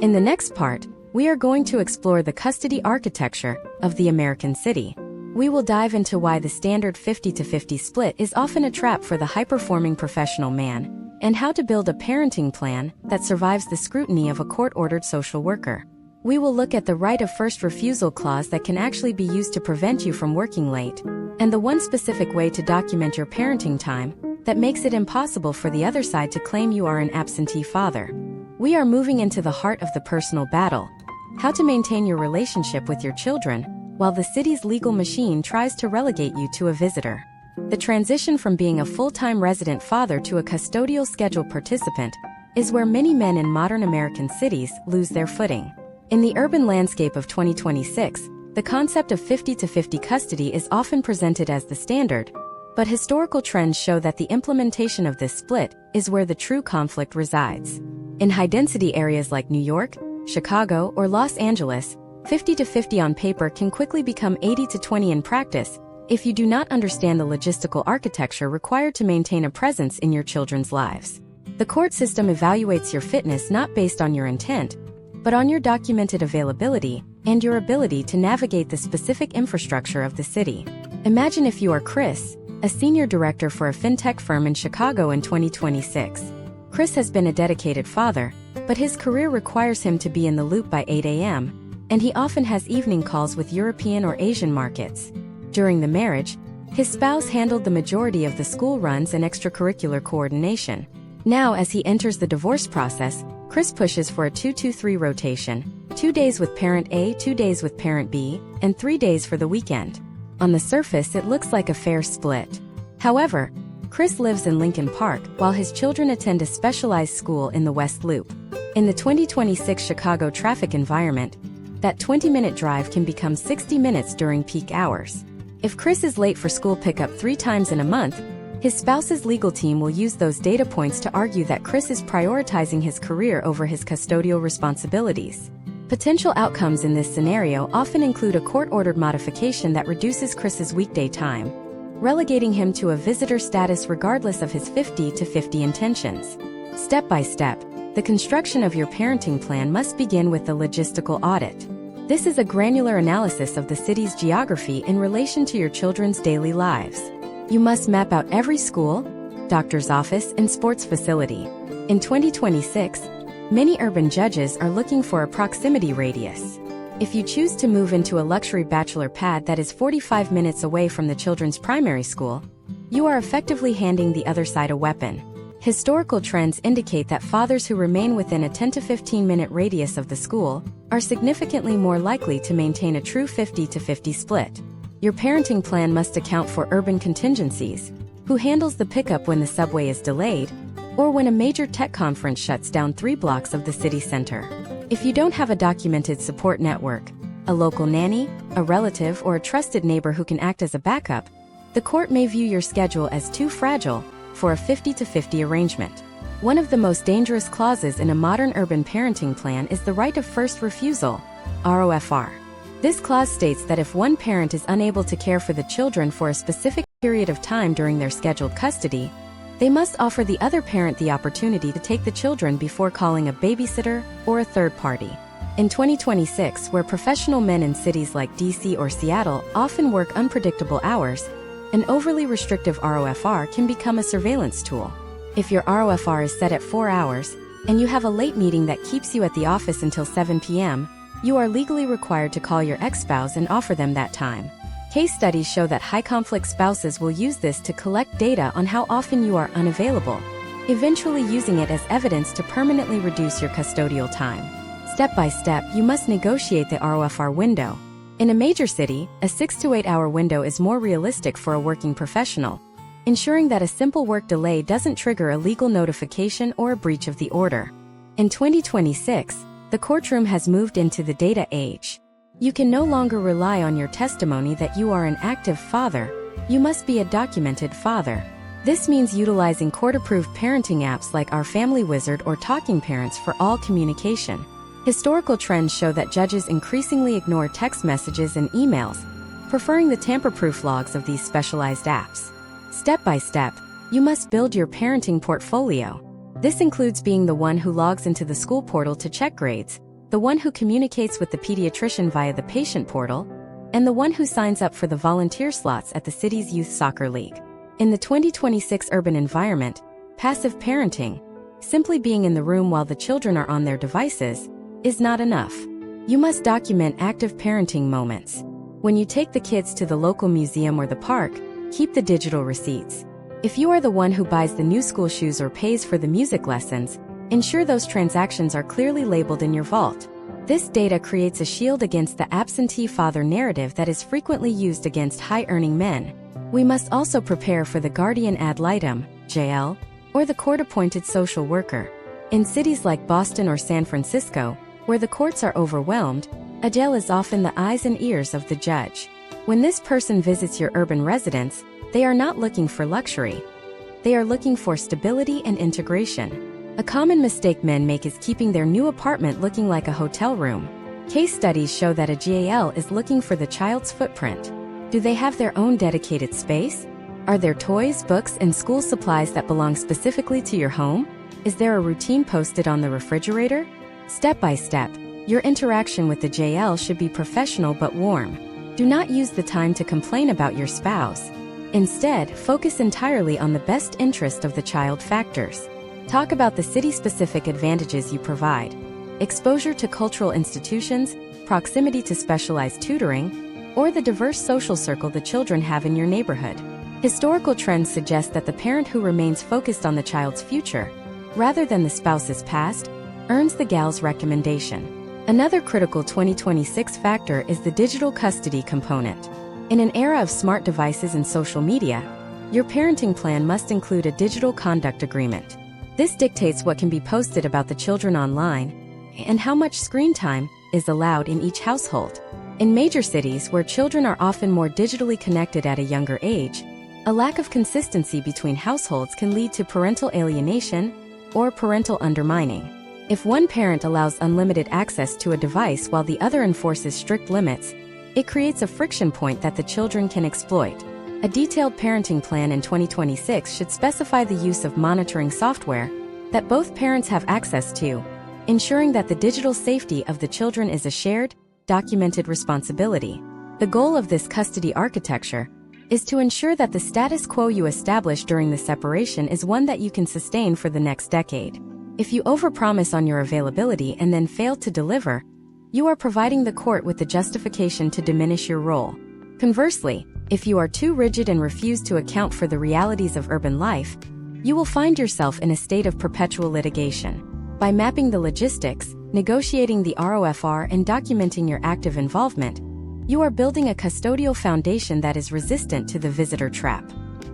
[SPEAKER 1] In the next part, we are going to explore the custody architecture of the American city. We will dive into why the standard 50-50 split is often a trap for the high-performing professional man, and how to build a parenting plan that survives the scrutiny of a court-ordered social worker. We will look at the right of first refusal clause that can actually be used to prevent you from working late, and the one specific way to document your parenting time that makes it impossible for the other side to claim you are an absentee father. We are moving into the heart of the personal battle: how to maintain your relationship with your children while the city's legal machine tries to relegate you to a visitor. The transition from being a full-time resident father to a custodial schedule participant is where many men in modern American cities lose their footing. In the urban landscape of 2026, the concept of 50-50 custody is often presented as the standard, But historical trends show that the implementation of this split is where the true conflict resides. In high-density areas like New York, Chicago, or Los Angeles, 50-50 on paper can quickly become 80-20 in practice if you do not understand the logistical architecture required to maintain a presence in your children's lives. The court system evaluates your fitness not based on your intent, but on your documented availability and your ability to navigate the specific infrastructure of the city. Imagine if you are Chris, a senior director for a fintech firm in Chicago in 2026. Chris has been a dedicated father, but his career requires him to be in the loop by 8 a.m., and he often has evening calls with European or Asian markets. During the marriage, his spouse handled the majority of the school runs and extracurricular coordination. Now, as he enters the divorce process, Chris pushes for a 2-2-3 rotation, 2 days with parent A, 2 days with parent B, and 3 days for the weekend. On the surface, it looks like a fair split. However, Chris lives in Lincoln Park while his children attend a specialized school in the West Loop. In the 2026 Chicago traffic environment, that 20-minute drive can become 60 minutes during peak hours. If Chris is late for school pickup 3 times in a month, his spouse's legal team will use those data points to argue that Chris is prioritizing his career over his custodial responsibilities. Potential outcomes in this scenario often include a court-ordered modification that reduces Chris's weekday time, relegating him to a visitor status regardless of his 50-50 intentions. Step by step, the construction of your parenting plan must begin with the logistical audit. This is a granular analysis of the city's geography in relation to your children's daily lives. You must map out every school, doctor's office, and sports facility. In 2026, many urban judges are looking for a proximity radius. If you choose to move into a luxury bachelor pad that is 45 minutes away from the children's primary school, you are effectively handing the other side a weapon. Historical trends indicate that fathers who remain within a 10-to-15-minute radius of the school are significantly more likely to maintain a true 50-to-50 split. Your parenting plan must account for urban contingencies: who handles the pickup when the subway is delayed, or when a major tech conference shuts down 3 blocks of the city center. If you don't have a documented support network, a local nanny, a relative, or a trusted neighbor who can act as a backup, the court may view your schedule as too fragile for a 50-to-50 arrangement. One of the most dangerous clauses in a modern urban parenting plan is the right of first refusal, ROFR. This clause states that if one parent is unable to care for the children for a specific period of time during their scheduled custody, they must offer the other parent the opportunity to take the children before calling a babysitter or a third party. In 2026, where professional men in cities like DC or Seattle often work unpredictable hours, an overly restrictive ROFR can become a surveillance tool. If your ROFR is set at 4 hours, and you have a late meeting that keeps you at the office until 7 p.m., you are legally required to call your ex-spouse and offer them that time. Case studies show that high-conflict spouses will use this to collect data on how often you are unavailable, eventually using it as evidence to permanently reduce your custodial time. Step by step, you must negotiate the ROFR window. In a major city, a 6 to 8 hour window is more realistic for a working professional, ensuring that a simple work delay doesn't trigger a legal notification or a breach of the order. In 2026, the courtroom has moved into the data age. You can no longer rely on your testimony that you are an active father. You must be a documented father. This means utilizing court-approved parenting apps like Our Family Wizard or Talking Parents for all communication. Historical trends show that judges increasingly ignore text messages and emails, preferring the tamper-proof logs of these specialized apps. Step by step, you must build your parenting portfolio. This includes being the one who logs into the school portal to check grades, the one who communicates with the pediatrician via the patient portal, and the one who signs up for the volunteer slots at the city's youth soccer league. In the 2026 urban environment, passive parenting, simply being in the room while the children are on their devices, is not enough. You must document active parenting moments. When you take the kids to the local museum or the park, keep the digital receipts. If you are the one who buys the new school shoes or pays for the music lessons, ensure those transactions are clearly labeled in your vault. This data creates a shield against the absentee father narrative that is frequently used against high-earning men. We must also prepare for the guardian ad litem, JL, or the court-appointed social worker. In cities like Boston or San Francisco, where the courts are overwhelmed, a JL is often the eyes and ears of the judge. When this person visits your urban residence, They are not looking for luxury. They are looking for stability and integration. A common mistake men make is keeping their new apartment looking like a hotel room. Case studies show that a GAL is looking for the child's footprint. Do they have their own dedicated space? Are there toys, books, and school supplies that belong specifically to your home? Is there a routine posted on the refrigerator? Step by step, your interaction with the JL should be professional but warm. Do not use the time to complain about your spouse. Instead, focus entirely on the best interest of the child factors. Talk about the city-specific advantages you provide. Exposure to cultural institutions, proximity to specialized tutoring, or the diverse social circle the children have in your neighborhood. Historical trends suggest that the parent who remains focused on the child's future, rather than the spouse's past, earns the GAL's recommendation. Another critical 2026 factor is the digital custody component. In an era of smart devices and social media, your parenting plan must include a digital conduct agreement. This dictates what can be posted about the children online and how much screen time is allowed in each household. In major cities where children are often more digitally connected at a younger age, a lack of consistency between households can lead to parental alienation or parental undermining. If one parent allows unlimited access to a device while the other enforces strict limits, it creates a friction point that the children can exploit. A detailed parenting plan in 2026 should specify the use of monitoring software that both parents have access to, ensuring that the digital safety of the children is a shared, documented responsibility. The goal of this custody architecture is to ensure that the status quo you establish during the separation is one that you can sustain for the next decade. If you overpromise on your availability and then fail to deliver, you are providing the court with the justification to diminish your role. Conversely, if you are too rigid and refuse to account for the realities of urban life, you will find yourself in a state of perpetual litigation. By mapping the logistics, negotiating the ROFR, and documenting your active involvement, you are building a custodial foundation that is resistant to the visitor trap.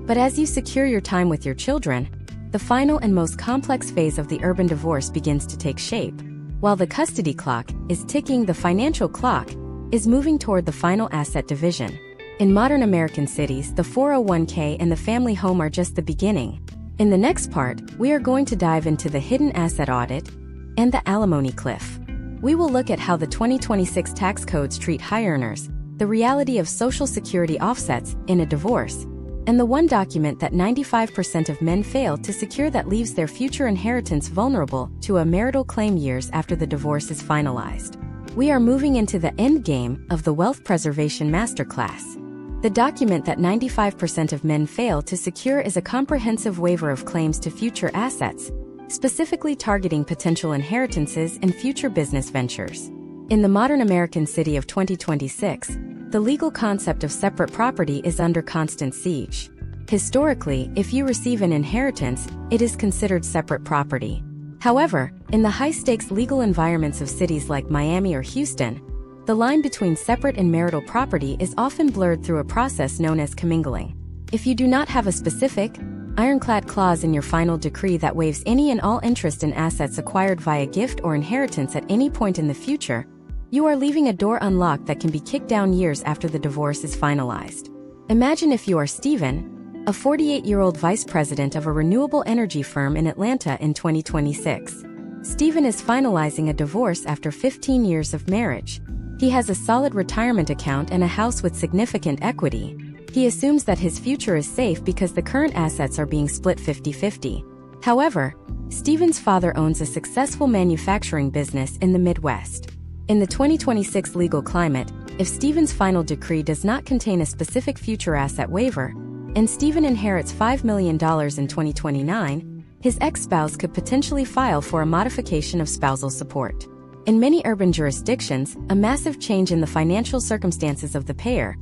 [SPEAKER 1] But as you secure your time with your children, the final and most complex phase of the urban divorce begins to take shape. While the custody clock is ticking, the financial clock is moving toward the final asset division. In modern American cities, the 401k and the family home are just the beginning. In the next part, we are going to dive into the hidden asset audit and the alimony cliff. We will look at how the 2026 tax codes treat high earners, the reality of Social Security offsets in a divorce, and the one document that 95% of men fail to secure that leaves their future inheritance vulnerable to a marital claim years after the divorce is finalized. We are moving into the end game of the wealth preservation masterclass. The document that 95% of men fail to secure is a comprehensive waiver of claims to future assets, specifically targeting potential inheritances and future business ventures. In the modern American city of 2026, the legal concept of separate property is under constant siege. Historically, if you receive an inheritance, it is considered separate property. However, in the high-stakes legal environments of cities like Miami or Houston, the line between separate and marital property is often blurred through a process known as commingling. If you do not have a specific, ironclad clause in your final decree that waives any and all interest in assets acquired via gift or inheritance at any point in the future, you are leaving a door unlocked that can be kicked down years after the divorce is finalized. Imagine if you are Stephen, a 48-year-old vice president of a renewable energy firm in Atlanta in 2026. Stephen is finalizing a divorce after 15 years of marriage. He has a solid retirement account and a house with significant equity. He assumes that his future is safe because the current assets are being split 50-50. However, Stephen's father owns a successful manufacturing business in the Midwest. In the 2026 legal climate, if Stephen's final decree does not contain a specific future asset waiver, and Stephen inherits $5 million in 2029, his ex-spouse could potentially file for a modification of spousal support. In many urban jurisdictions, a massive change in the financial circumstances of the pair,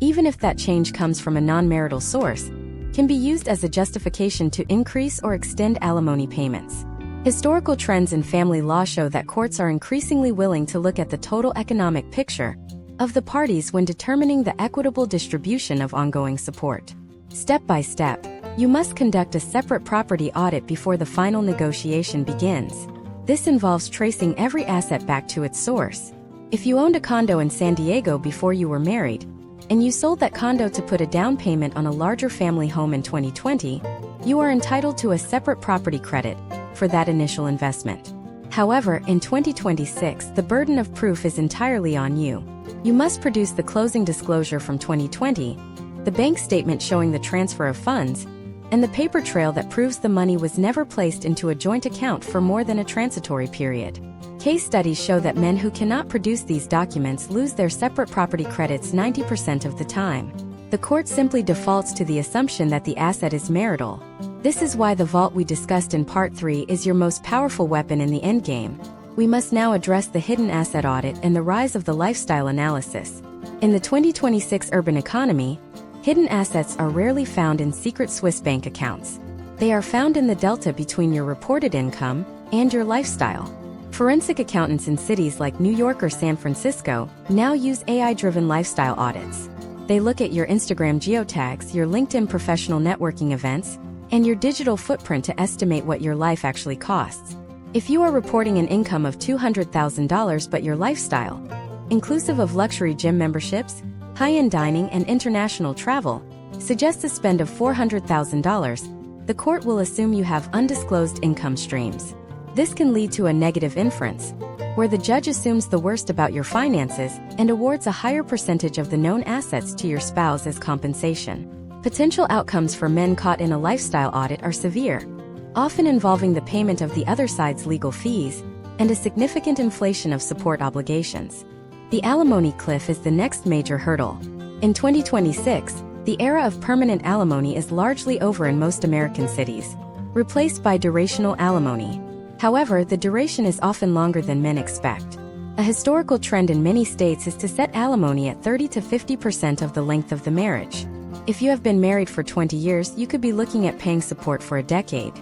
[SPEAKER 1] even if that change comes from a non-marital source, can be used as a justification to increase or extend alimony payments. Historical trends in family law show that courts are increasingly willing to look at the total economic picture of the parties when determining the equitable distribution of ongoing support. Step by step, you must conduct a separate property audit before the final negotiation begins. This involves tracing every asset back to its source. If you owned a condo in San Diego before you were married, and you sold that condo to put a down payment on a larger family home in 2020, you are entitled to a separate property credit for that initial investment. However, in 2026, the burden of proof is entirely on you. You must produce the closing disclosure from 2020, the bank statement showing the transfer of funds, and the paper trail that proves the money was never placed into a joint account for more than a transitory period. Case studies show that men who cannot produce these documents lose their separate property credits 90% of the time. The court simply defaults to the assumption that the asset is marital. This is why the vault we discussed in Part 3 is your most powerful weapon in the endgame. We must now address the hidden asset audit and the rise of the lifestyle analysis. In the 2026 urban economy, hidden assets are rarely found in secret Swiss bank accounts. They are found in the delta between your reported income and your lifestyle. Forensic accountants in cities like New York or San Francisco now use AI-driven lifestyle audits. They look at your Instagram geotags, your LinkedIn professional networking events, and your digital footprint to estimate what your life actually costs. If you are reporting an income of $200,000 but your lifestyle, inclusive of luxury gym memberships, high-end dining, and international travel, suggests a spend of $400,000, the court will assume you have undisclosed income streams. This can lead to a negative inference, where the judge assumes the worst about your finances and awards a higher percentage of the known assets to your spouse as compensation. Potential outcomes for men caught in a lifestyle audit are severe, often involving the payment of the other side's legal fees and a significant inflation of support obligations. The alimony cliff is the next major hurdle. In 2026, the era of permanent alimony is largely over in most American cities, replaced by durational alimony. However, the duration is often longer than men expect. A historical trend in many states is to set alimony at 30 to 50% of the length of the marriage. If you have been married for 20 years, you could be looking at paying support for a decade.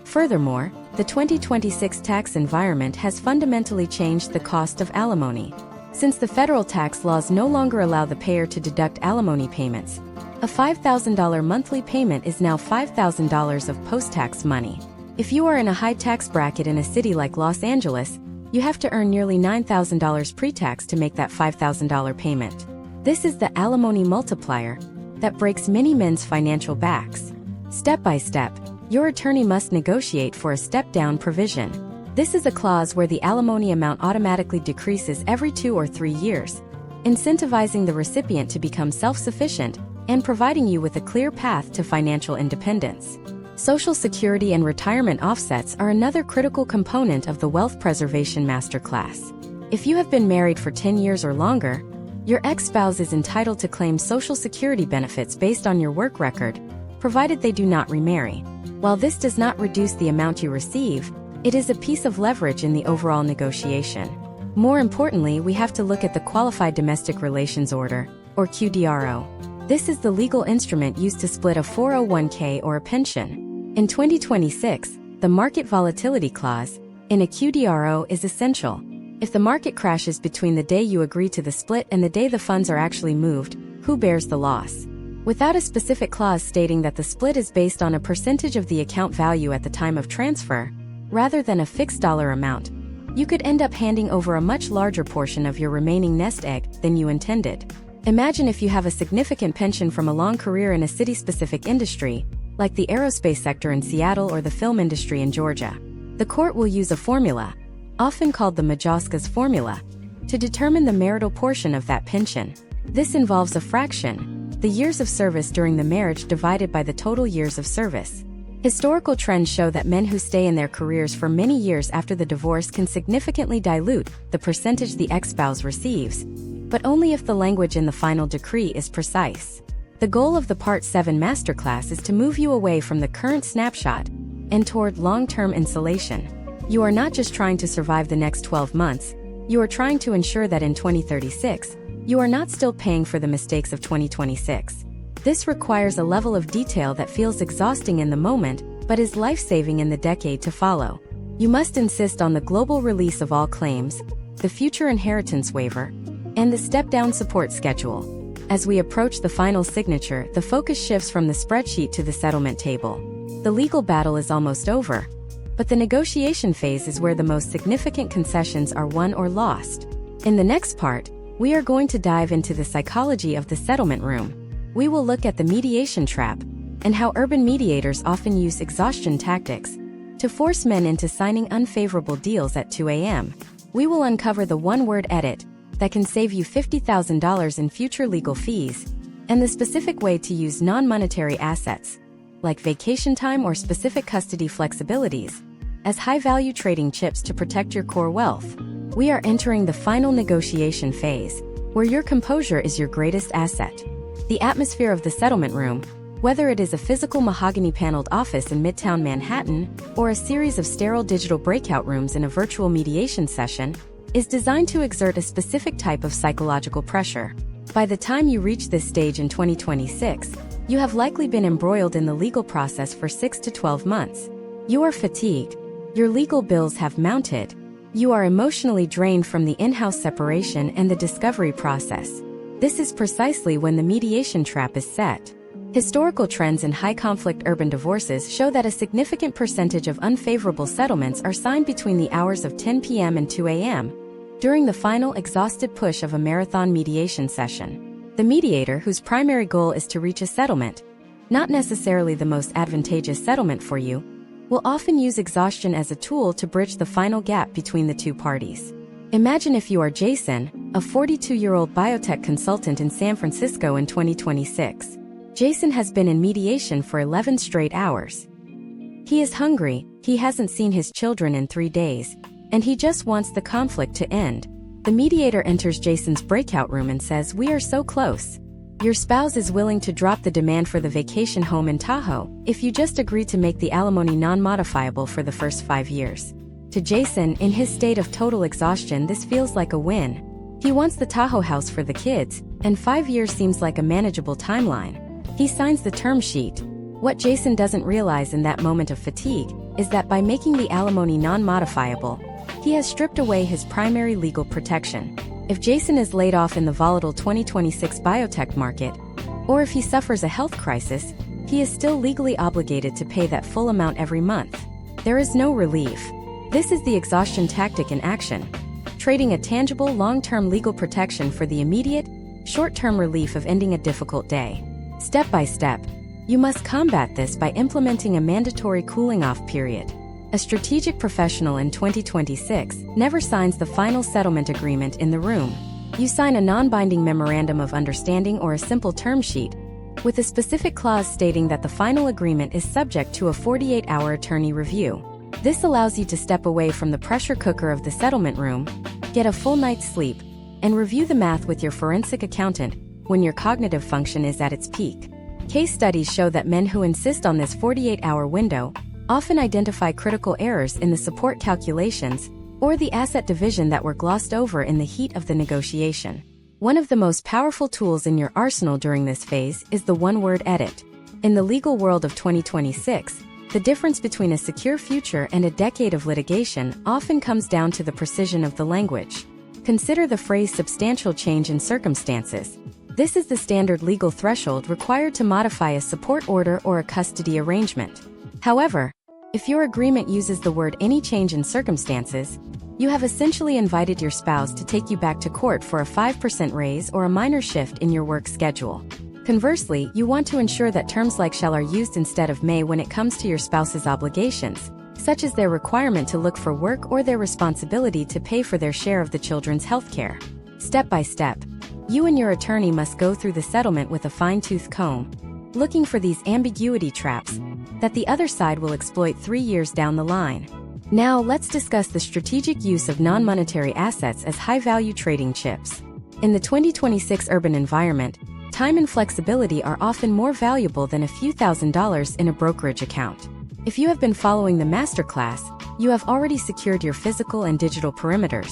[SPEAKER 1] Furthermore, the 2026 tax environment has fundamentally changed the cost of alimony. Since the federal tax laws no longer allow the payer to deduct alimony payments, a $5,000 monthly payment is now $5,000 of post-tax money. If you are in a high tax bracket in a city like Los Angeles, you have to earn nearly $9,000 pre-tax to make that $5,000 payment. This is the alimony multiplier that breaks many men's financial backs. Step by step, your attorney must negotiate for a step-down provision. This is a clause where the alimony amount automatically decreases every 2 or 3 years, incentivizing the recipient to become self-sufficient and providing you with a clear path to financial independence. Social Security and retirement offsets are another critical component of the Wealth Preservation Masterclass. If you have been married for 10 years or longer, your ex-spouse is entitled to claim Social Security benefits based on your work record, provided they do not remarry. While this does not reduce the amount you receive, it is a piece of leverage in the overall negotiation. More importantly, we have to look at the Qualified Domestic Relations Order, or QDRO. This is the legal instrument used to split a 401k or a pension. In 2026, the Market Volatility Clause in a QDRO is essential. If the market crashes between the day you agree to the split and the day the funds are actually moved, who bears the loss? Without a specific clause stating that the split is based on a percentage of the account value at the time of transfer, rather than a fixed dollar amount, you could end up handing over a much larger portion of your remaining nest egg than you intended. Imagine if you have a significant pension from a long career in a city-specific industry, like the aerospace sector in Seattle or the film industry in Georgia. The court will use a formula, often called the Majoska's formula, to determine the marital portion of that pension. This involves a fraction, the years of service during the marriage divided by the total years of service. Historical trends show that men who stay in their careers for many years after the divorce can significantly dilute the percentage the ex-spouse receives, but only if the language in the final decree is precise. The goal of the Part 7 Masterclass is to move you away from the current snapshot and toward long-term insulation. You are not just trying to survive the next 12 months, you are trying to ensure that in 2036, you are not still paying for the mistakes of 2026. This requires a level of detail that feels exhausting in the moment, but is life-saving in the decade to follow. You must insist on the global release of all claims, the future inheritance waiver, and the step-down support schedule. As we approach the final signature, the focus shifts from the spreadsheet to the settlement table. The legal battle is almost over, but the negotiation phase is where the most significant concessions are won or lost. In the next part, We are going to dive into the psychology of the settlement room. We will look at the mediation trap and how urban mediators often use exhaustion tactics to force men into signing unfavorable deals at 2 a.m. We will uncover the one-word edit that can save you $50,000 in future legal fees, and the specific way to use non-monetary assets, like vacation time or specific custody flexibilities, as high-value trading chips to protect your core wealth. We are entering the final negotiation phase, where your composure is your greatest asset. The atmosphere of the settlement room, whether it is a physical mahogany-paneled office in Midtown Manhattan or a series of sterile digital breakout rooms in a virtual mediation session, is designed to exert a specific type of psychological pressure. By the time you reach this stage in 2026, you have likely been embroiled in the legal process for 6 to 12 months. You are fatigued. Your legal bills have mounted. You are emotionally drained from the in-house separation and the discovery process. This is precisely when the mediation trap is set. Historical trends in high-conflict urban divorces show that a significant percentage of unfavorable settlements are signed between the hours of 10 p.m. and 2 a.m., during the final exhausted push of a marathon mediation session. The mediator, whose primary goal is to reach a settlement, not necessarily the most advantageous settlement for you, will often use exhaustion as a tool to bridge the final gap between the two parties. Imagine if you are Jason, a 42-year-old biotech consultant in San Francisco in 2026. Jason has been in mediation for 11 straight hours. He is hungry, he hasn't seen his children in 3 days, and he just wants the conflict to end. The mediator enters Jason's breakout room and says, "We are so close. Your spouse is willing to drop the demand for the vacation home in Tahoe if you just agree to make the alimony non-modifiable for the first 5 years." To Jason, in his state of total exhaustion, this feels like a win. He wants the Tahoe house for the kids, and 5 years seems like a manageable timeline. He signs the term sheet. What Jason doesn't realize in that moment of fatigue is that by making the alimony non-modifiable, he has stripped away his primary legal protection. If Jason is laid off in the volatile 2026 biotech market, or if he suffers a health crisis, he is still legally obligated to pay that full amount every month. There is no relief. This is the exhaustion tactic in action, trading a tangible long-term legal protection for the immediate, short-term relief of ending a difficult day. Step by step, you must combat this by implementing a mandatory cooling-off period. A strategic professional in 2026 never signs the final settlement agreement in the room. You sign a non-binding memorandum of understanding or a simple term sheet, with a specific clause stating that the final agreement is subject to a 48-hour attorney review. This allows you to step away from the pressure cooker of the settlement room, get a full night's sleep, and review the math with your forensic accountant when your cognitive function is at its peak. Case studies show that men who insist on this 48-hour window often identify critical errors in the support calculations or the asset division that were glossed over in the heat of the negotiation. One of the most powerful tools in your arsenal during this phase is the one-word edit. In the legal world of 2026, the difference between a secure future and a decade of litigation often comes down to the precision of the language. Consider the phrase "substantial change in circumstances." This is the standard legal threshold required to modify a support order or a custody arrangement. However, if your agreement uses the word "any change in circumstances," you have essentially invited your spouse to take you back to court for a 5% raise or a minor shift in your work schedule. Conversely, you want to ensure that terms like "shall" are used instead of "may" when it comes to your spouse's obligations, such as their requirement to look for work or their responsibility to pay for their share of the children's health care. Step by step, you and your attorney must go through the settlement with a fine-tooth comb, looking for these ambiguity traps that the other side will exploit 3 years down the line. Now, let's discuss the strategic use of non-monetary assets as high-value trading chips. In the 2026 urban environment, time and flexibility are often more valuable than a few $1,000s in a brokerage account. If you have been following the masterclass, you have already secured your physical and digital perimeters.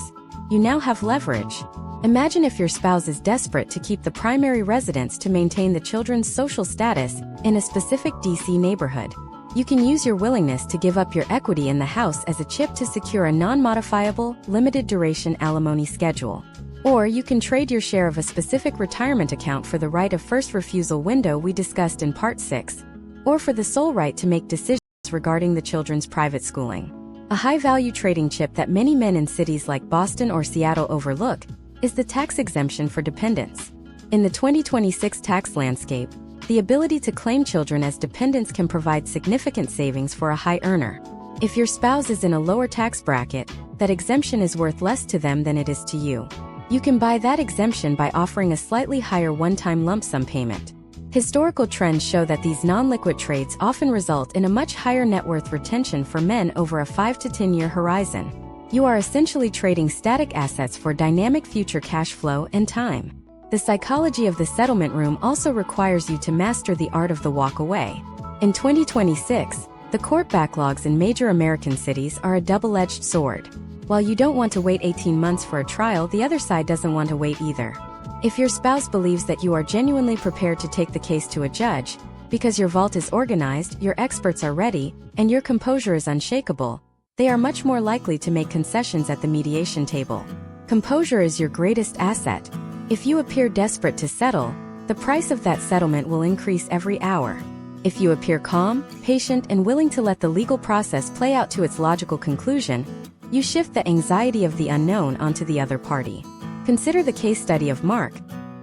[SPEAKER 1] You now have leverage. Imagine if your spouse is desperate to keep the primary residence to maintain the children's social status in a specific DC neighborhood. You can use your willingness to give up your equity in the house as a chip to secure a non-modifiable, limited-duration alimony schedule. Or you can trade your share of a specific retirement account for the right of first refusal window we discussed in Part 6, or for the sole right to make decisions regarding the children's private schooling. A high-value trading chip that many men in cities like Boston or Seattle overlook is the tax exemption for dependents. In the 2026 tax landscape, the ability to claim children as dependents can provide significant savings for a high earner. If your spouse is in a lower tax bracket, that exemption is worth less to them than it is to you. You can buy that exemption by offering a slightly higher one-time lump sum payment. Historical trends show that these non-liquid trades often result in a much higher net worth retention for men over a 5 to 10 year horizon. You are essentially trading static assets for dynamic future cash flow and time. The psychology of the settlement room also requires you to master the art of the walk away. In 2026, the court backlogs in major American cities are a double-edged sword. While you don't want to wait 18 months for a trial, the other side doesn't want to wait either. If your spouse believes that you are genuinely prepared to take the case to a judge, because your vault is organized, your experts are ready, and your composure is unshakable, they are much more likely to make concessions at the mediation table. Composure is your greatest asset. If you appear desperate to settle, the price of that settlement will increase every hour. If you appear calm, patient, and willing to let the legal process play out to its logical conclusion, you shift the anxiety of the unknown onto the other party. Consider the case study of Mark,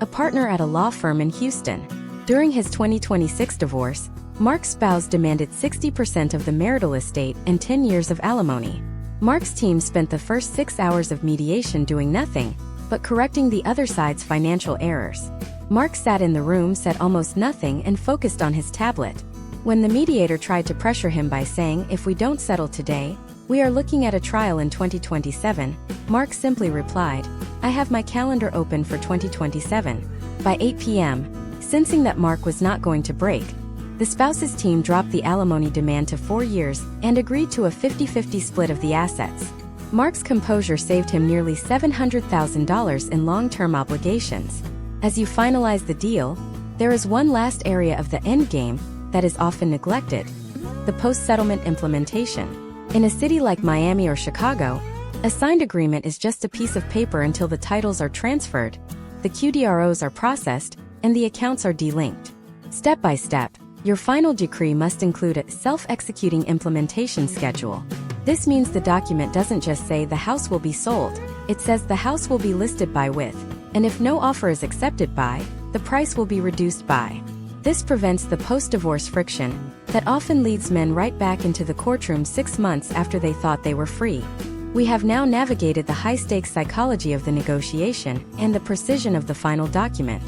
[SPEAKER 1] a partner at a law firm in Houston. During his 2026 divorce, Mark's spouse demanded 60% of the marital estate and 10 years of alimony. Mark's team spent the first 6 hours of mediation doing nothing but correcting the other side's financial errors. Mark sat in the room, said almost nothing, and focused on his tablet. When the mediator tried to pressure him by saying, "If we don't settle today, we are looking at a trial in 2027, Mark simply replied, "I have my calendar open for 2027. By 8 p.m., sensing that Mark was not going to break, the spouse's team dropped the alimony demand to 4 years and agreed to a 50-50 split of the assets. Mark's composure saved him nearly $700,000 in long-term obligations. As you finalize the deal, there is one last area of the endgame that is often neglected: the post-settlement implementation. In a city like Miami or Chicago, a signed agreement is just a piece of paper until the titles are transferred, the QDROs are processed, and the accounts are delinked. Step by step, your final decree must include a self-executing implementation schedule. This means the document doesn't just say the house will be sold, it says the house will be listed by with, and if no offer is accepted by, the price will be reduced by. This prevents the post-divorce friction that often leads men right back into the courtroom 6 months after they thought they were free. We have now navigated the high-stakes psychology of the negotiation and the precision of the final document.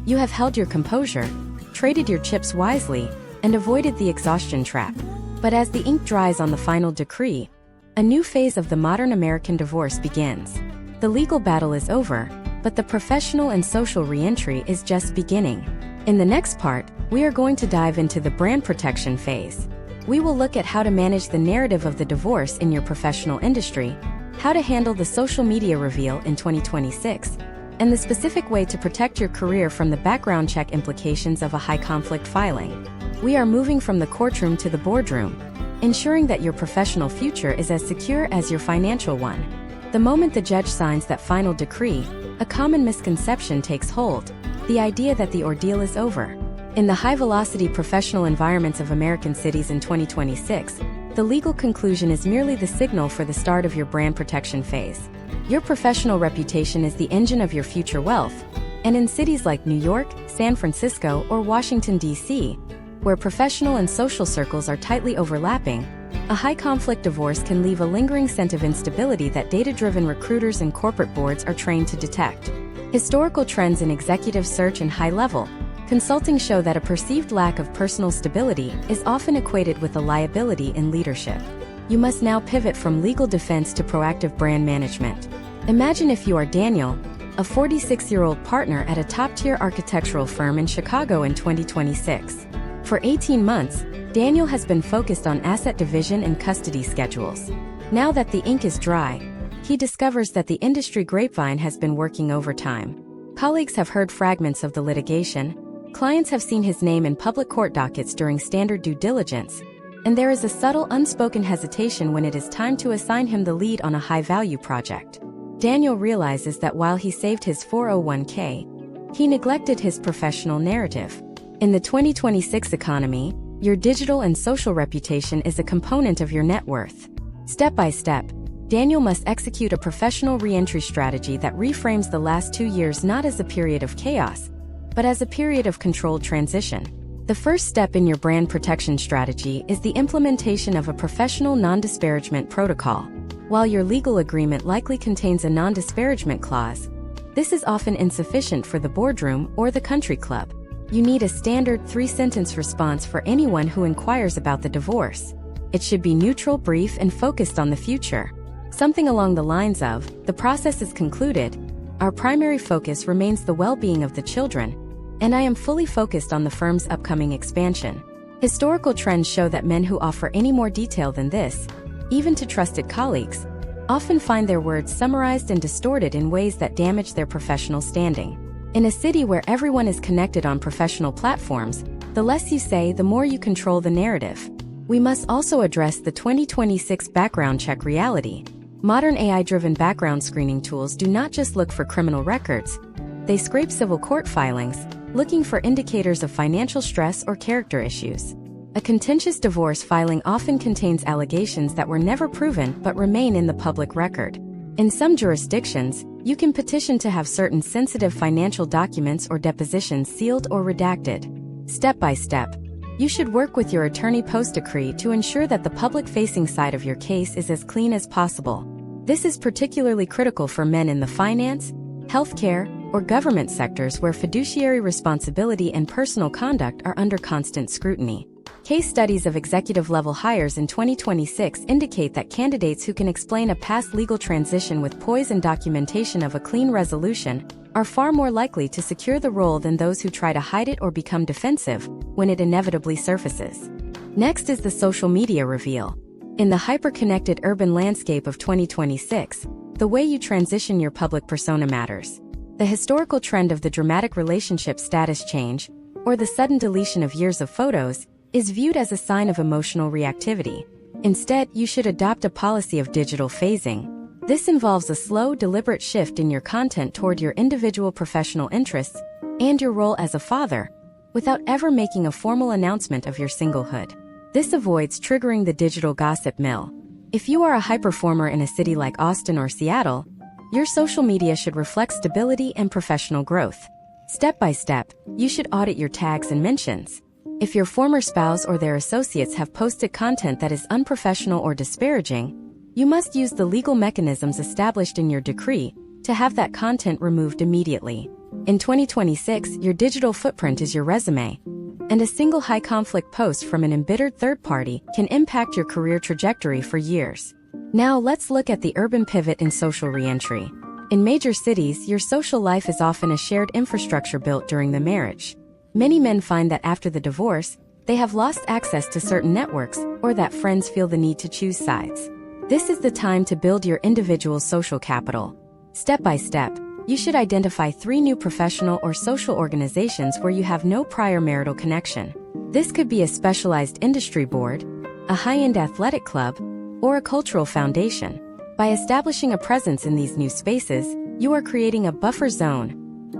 [SPEAKER 1] You have held your composure, traded your chips wisely, and avoided the exhaustion trap. But as the ink dries on the final decree, a new phase of the modern American divorce begins. The legal battle is over, but the professional and social re-entry is just beginning. In the next part, we are going to dive into the brand protection phase. We will look at how to manage the narrative of the divorce in your professional industry, how to handle the social media reveal in 2026, and the specific way to protect your career from the background check implications of a high-conflict filing. We are moving from the courtroom to the boardroom, ensuring that your professional future is as secure as your financial one. The moment the judge signs that final decree, a common misconception takes hold: the idea that the ordeal is over. In the high-velocity professional environments of American cities in 2026, the legal conclusion is merely the signal for the start of your brand protection phase. Your professional reputation is the engine of your future wealth, and in cities like New York, San Francisco, or Washington, D.C., where professional and social circles are tightly overlapping, a high-conflict divorce can leave a lingering sense of instability that data-driven recruiters and corporate boards are trained to detect. Historical trends in executive search and high-level consulting show that a perceived lack of personal stability is often equated with a liability in leadership. You must now pivot from legal defense to proactive brand management. Imagine if you are Daniel, a 46-year-old partner at a top-tier architectural firm in Chicago in 2026. For 18 months, Daniel has been focused on asset division and custody schedules. Now that the ink is dry, he discovers that the industry grapevine has been working overtime. Colleagues have heard fragments of the litigation, clients have seen his name in public court dockets during standard due diligence, and there is a subtle unspoken hesitation when it is time to assign him the lead on a high-value project. Daniel realizes that while he saved his 401k, he neglected his professional narrative. In the 2026 economy, your digital and social reputation is a component of your net worth. Step by step, Daniel must execute a professional re-entry strategy that reframes the last 2 years not as a period of chaos, but as a period of controlled transition. The first step in your brand protection strategy is the implementation of a professional non-disparagement protocol. While your legal agreement likely contains a non-disparagement clause, this is often insufficient for the boardroom or the country club. You need a standard 3-sentence response for anyone who inquires about the divorce. It should be neutral, brief, and focused on the future. Something along the lines of, "The process is concluded. Our primary focus remains the well-being of the children, and I am fully focused on the firm's upcoming expansion." Historical trends show that men who offer any more detail than this, even to trusted colleagues, often find their words summarized and distorted in ways that damage their professional standing. In a city where everyone is connected on professional platforms, the less you say, the more you control the narrative. We must also address the 2026 background check reality. Modern AI-driven background screening tools do not just look for criminal records. They scrape civil court filings, looking for indicators of financial stress or character issues. A contentious divorce filing often contains allegations that were never proven but remain in the public record. In some jurisdictions, you can petition to have certain sensitive financial documents or depositions sealed or redacted. Step by step, you should work with your attorney post-decree to ensure that the public-facing side of your case is as clean as possible. This is particularly critical for men in the finance, healthcare, or government sectors where fiduciary responsibility and personal conduct are under constant scrutiny. Case studies of executive-level hires in 2026 indicate that candidates who can explain a past legal transition with poise and documentation of a clean resolution are far more likely to secure the role than those who try to hide it or become defensive when it inevitably surfaces. Next is the social media reveal. In the hyper-connected urban landscape of 2026, the way you transition your public persona matters. The historical trend of the dramatic relationship status change, or the sudden deletion of years of photos, is viewed as a sign of emotional reactivity. Instead, you should adopt a policy of digital phasing. This involves a slow, deliberate shift in your content toward your individual professional interests and your role as a father, without ever making a formal announcement of your singlehood. This avoids triggering the digital gossip mill. If you are a high performer in a city like Austin or Seattle, your social media should reflect stability and professional growth. Step by step, you should audit your tags and mentions. If your former spouse or their associates have posted content that is unprofessional or disparaging, you must use the legal mechanisms established in your decree to have that content removed immediately. In 2026, your digital footprint is your resume, and a single high-conflict post from an embittered third party can impact your career trajectory for years. Now let's look at the urban pivot in social reentry. In major cities, your social life is often a shared infrastructure built during the marriage. Many men find that after the divorce, they have lost access to certain networks, or that friends feel the need to choose sides. This is the time to build your individual social capital. Step by step, you should identify 3 new professional or social organizations where you have no prior marital connection. This could be a specialized industry board, a high-end athletic club, or a cultural foundation. By establishing a presence in these new spaces, you are creating a buffer zone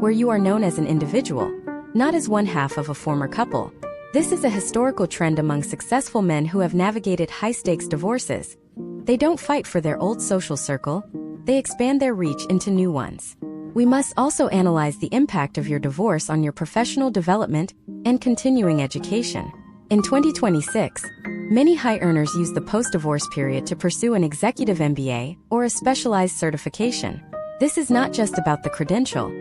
[SPEAKER 1] where you are known as an individual, not as one half of a former couple. This is a historical trend among successful men who have navigated high-stakes divorces. They don't fight for their old social circle, they expand their reach into new ones. We must also analyze the impact of your divorce on your professional development and continuing education. In 2026, many high earners use the post-divorce period to pursue an executive MBA or a specialized certification. This is not just about the credential.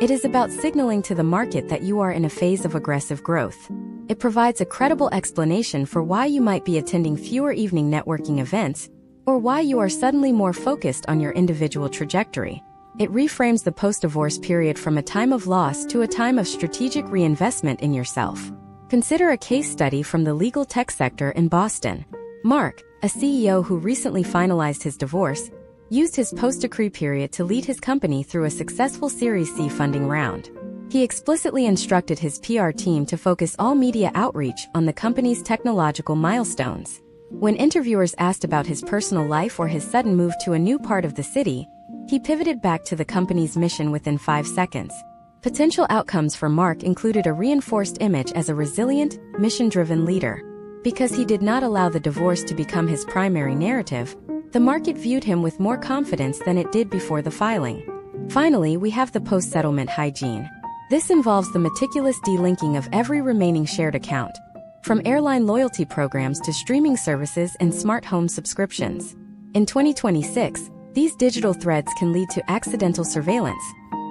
[SPEAKER 1] It is about signaling to the market that you are in a phase of aggressive growth. It provides a credible explanation for why you might be attending fewer evening networking events, or why you are suddenly more focused on your individual trajectory. It reframes the post-divorce period from a time of loss to a time of strategic reinvestment in yourself. Consider a case study from the legal tech sector in Boston. Mark, a CEO who recently finalized his divorce, used his post-decree period to lead his company through a successful Series C funding round. He explicitly instructed his PR team to focus all media outreach on the company's technological milestones. When interviewers asked about his personal life or his sudden move to a new part of the city, he pivoted back to the company's mission within 5 seconds. Potential outcomes for Mark included a reinforced image as a resilient, mission-driven leader. Because he did not allow the divorce to become his primary narrative, The market viewed him with more confidence than it did before the filing. Finally, we have the post-settlement hygiene. This involves the meticulous delinking of every remaining shared account, from airline loyalty programs to streaming services and smart home subscriptions. In 2026, these digital threads can lead to accidental surveillance,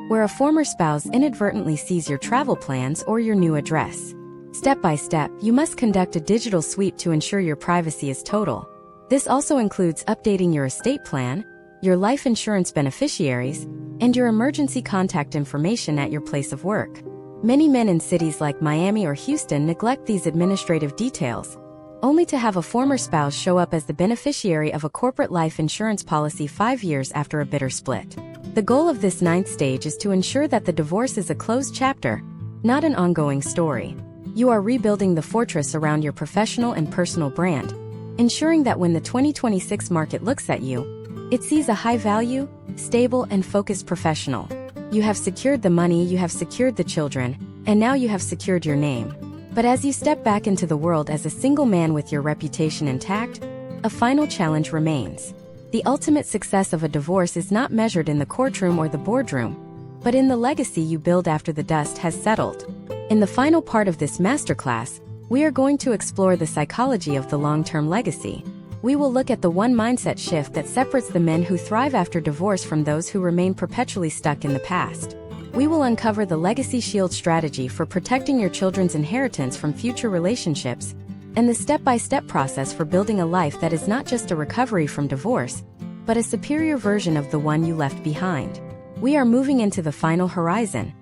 [SPEAKER 1] where a former spouse inadvertently sees your travel plans or your new address. Step by step, you must conduct a digital sweep to ensure your privacy is total. This also includes updating your estate plan, your life insurance beneficiaries, and your emergency contact information at your place of work. Many men in cities like Miami or Houston neglect these administrative details, only to have a former spouse show up as the beneficiary of a corporate life insurance policy 5 years after a bitter split. The goal of this 9th stage is to ensure that the divorce is a closed chapter, not an ongoing story. You are rebuilding the fortress around your professional and personal brand, ensuring that when the 2026 market looks at you, it sees a high-value, stable, and focused professional. You have secured the money, you have secured the children, and now you have secured your name. But as you step back into the world as a single man with your reputation intact, a final challenge remains. The ultimate success of a divorce is not measured in the courtroom or the boardroom, but in the legacy you build after the dust has settled. In the final part of this masterclass, we are going to explore the psychology of the long-term legacy. We will look at the one mindset shift that separates the men who thrive after divorce from those who remain perpetually stuck in the past. We will uncover the legacy shield strategy for protecting your children's inheritance from future relationships, and the step-by-step process for building a life that is not just a recovery from divorce, but a superior version of the one you left behind. We are moving into the final horizon,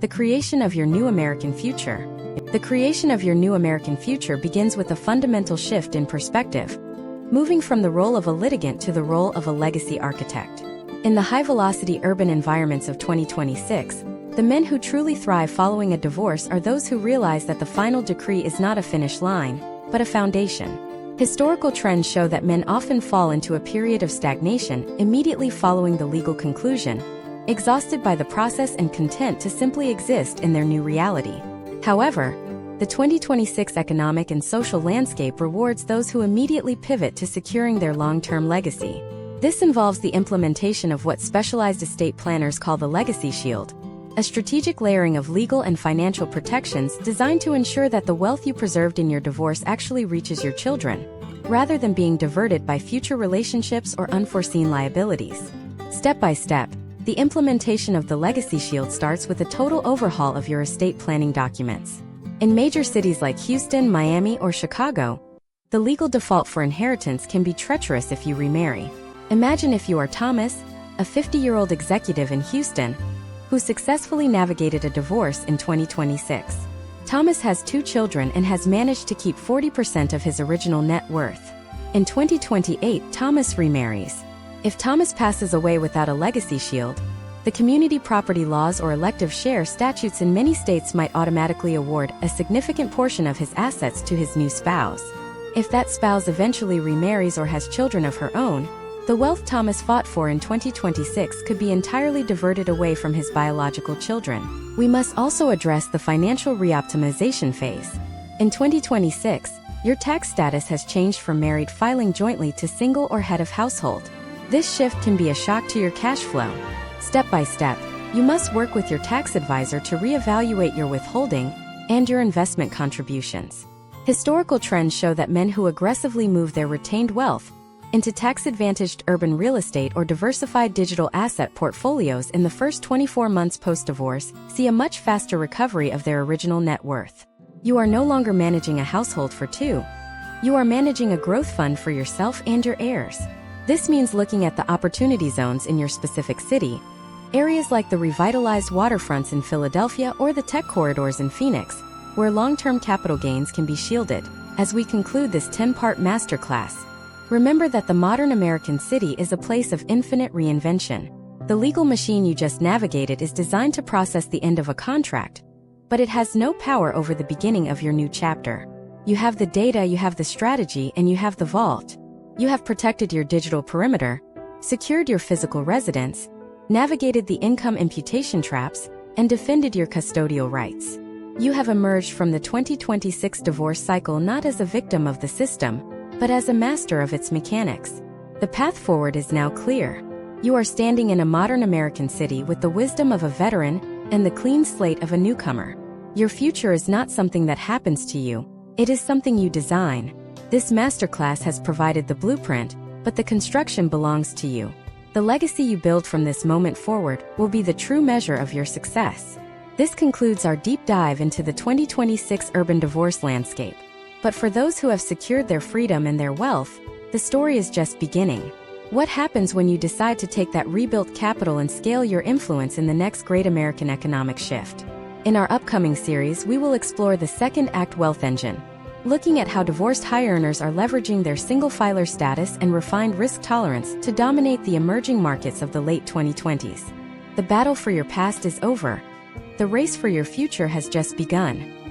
[SPEAKER 1] the creation of your new American future. The creation of your new American future begins with a fundamental shift in perspective, moving from the role of a litigant to the role of a legacy architect. In the high-velocity urban environments of 2026, the men who truly thrive following a divorce are those who realize that the final decree is not a finish line, but a foundation. Historical trends show that men often fall into a period of stagnation immediately following the legal conclusion, exhausted by the process and content to simply exist in their new reality. However, the 2026 economic and social landscape rewards those who immediately pivot to securing their long-term legacy. This involves the implementation of what specialized estate planners call the legacy shield, a strategic layering of legal and financial protections designed to ensure that the wealth you preserved in your divorce actually reaches your children, rather than being diverted by future relationships or unforeseen liabilities. Step by step, the implementation of the legacy shield starts with a total overhaul of your estate planning documents. In major cities like Houston, Miami, or Chicago, the legal default for inheritance can be treacherous if you remarry. Imagine if you are Thomas, a 50-year-old executive in Houston, who successfully navigated a divorce in 2026. Thomas has 2 children and has managed to keep 40% of his original net worth. In 2028, Thomas remarries. If Thomas passes away without a legacy shield, the community property laws or elective share statutes in many states might automatically award a significant portion of his assets to his new spouse. If that spouse eventually remarries or has children of her own, the wealth Thomas fought for in 2026 could be entirely diverted away from his biological children. We must also address the financial reoptimization phase. In 2026, your tax status has changed from married filing jointly to single or head of household. This shift can be a shock to your cash flow. Step by step, you must work with your tax advisor to reevaluate your withholding and your investment contributions. Historical trends show that men who aggressively move their retained wealth into tax-advantaged urban real estate or diversified digital asset portfolios in the first 24 months post-divorce see a much faster recovery of their original net worth. You are no longer managing a household for 2. You are managing a growth fund for yourself and your heirs. This means looking at the opportunity zones in your specific city, areas like the revitalized waterfronts in Philadelphia or the tech corridors in Phoenix, where long-term capital gains can be shielded. As we conclude this 10-part masterclass, remember that the modern American city is a place of infinite reinvention. The legal machine you just navigated is designed to process the end of a contract, but it has no power over the beginning of your new chapter. You have the data, you have the strategy, and you have the vault. You have protected your digital perimeter, secured your physical residence, navigated the income imputation traps, and defended your custodial rights. You have emerged from the 2026 divorce cycle not as a victim of the system, but as a master of its mechanics. The path forward is now clear. You are standing in a modern American city with the wisdom of a veteran and the clean slate of a newcomer. Your future is not something that happens to you. It is something you design. This masterclass has provided the blueprint, but the construction belongs to you. The legacy you build from this moment forward will be the true measure of your success. This concludes our deep dive into the 2026 urban divorce landscape. But for those who have secured their freedom and their wealth, the story is just beginning. What happens when you decide to take that rebuilt capital and scale your influence in the next great American economic shift? In our upcoming series, we will explore the second act wealth engine, looking at how divorced high earners are leveraging their single filer status and refined risk tolerance to dominate the emerging markets of the late 2020s. The battle for your past is over. The race for your future has just begun.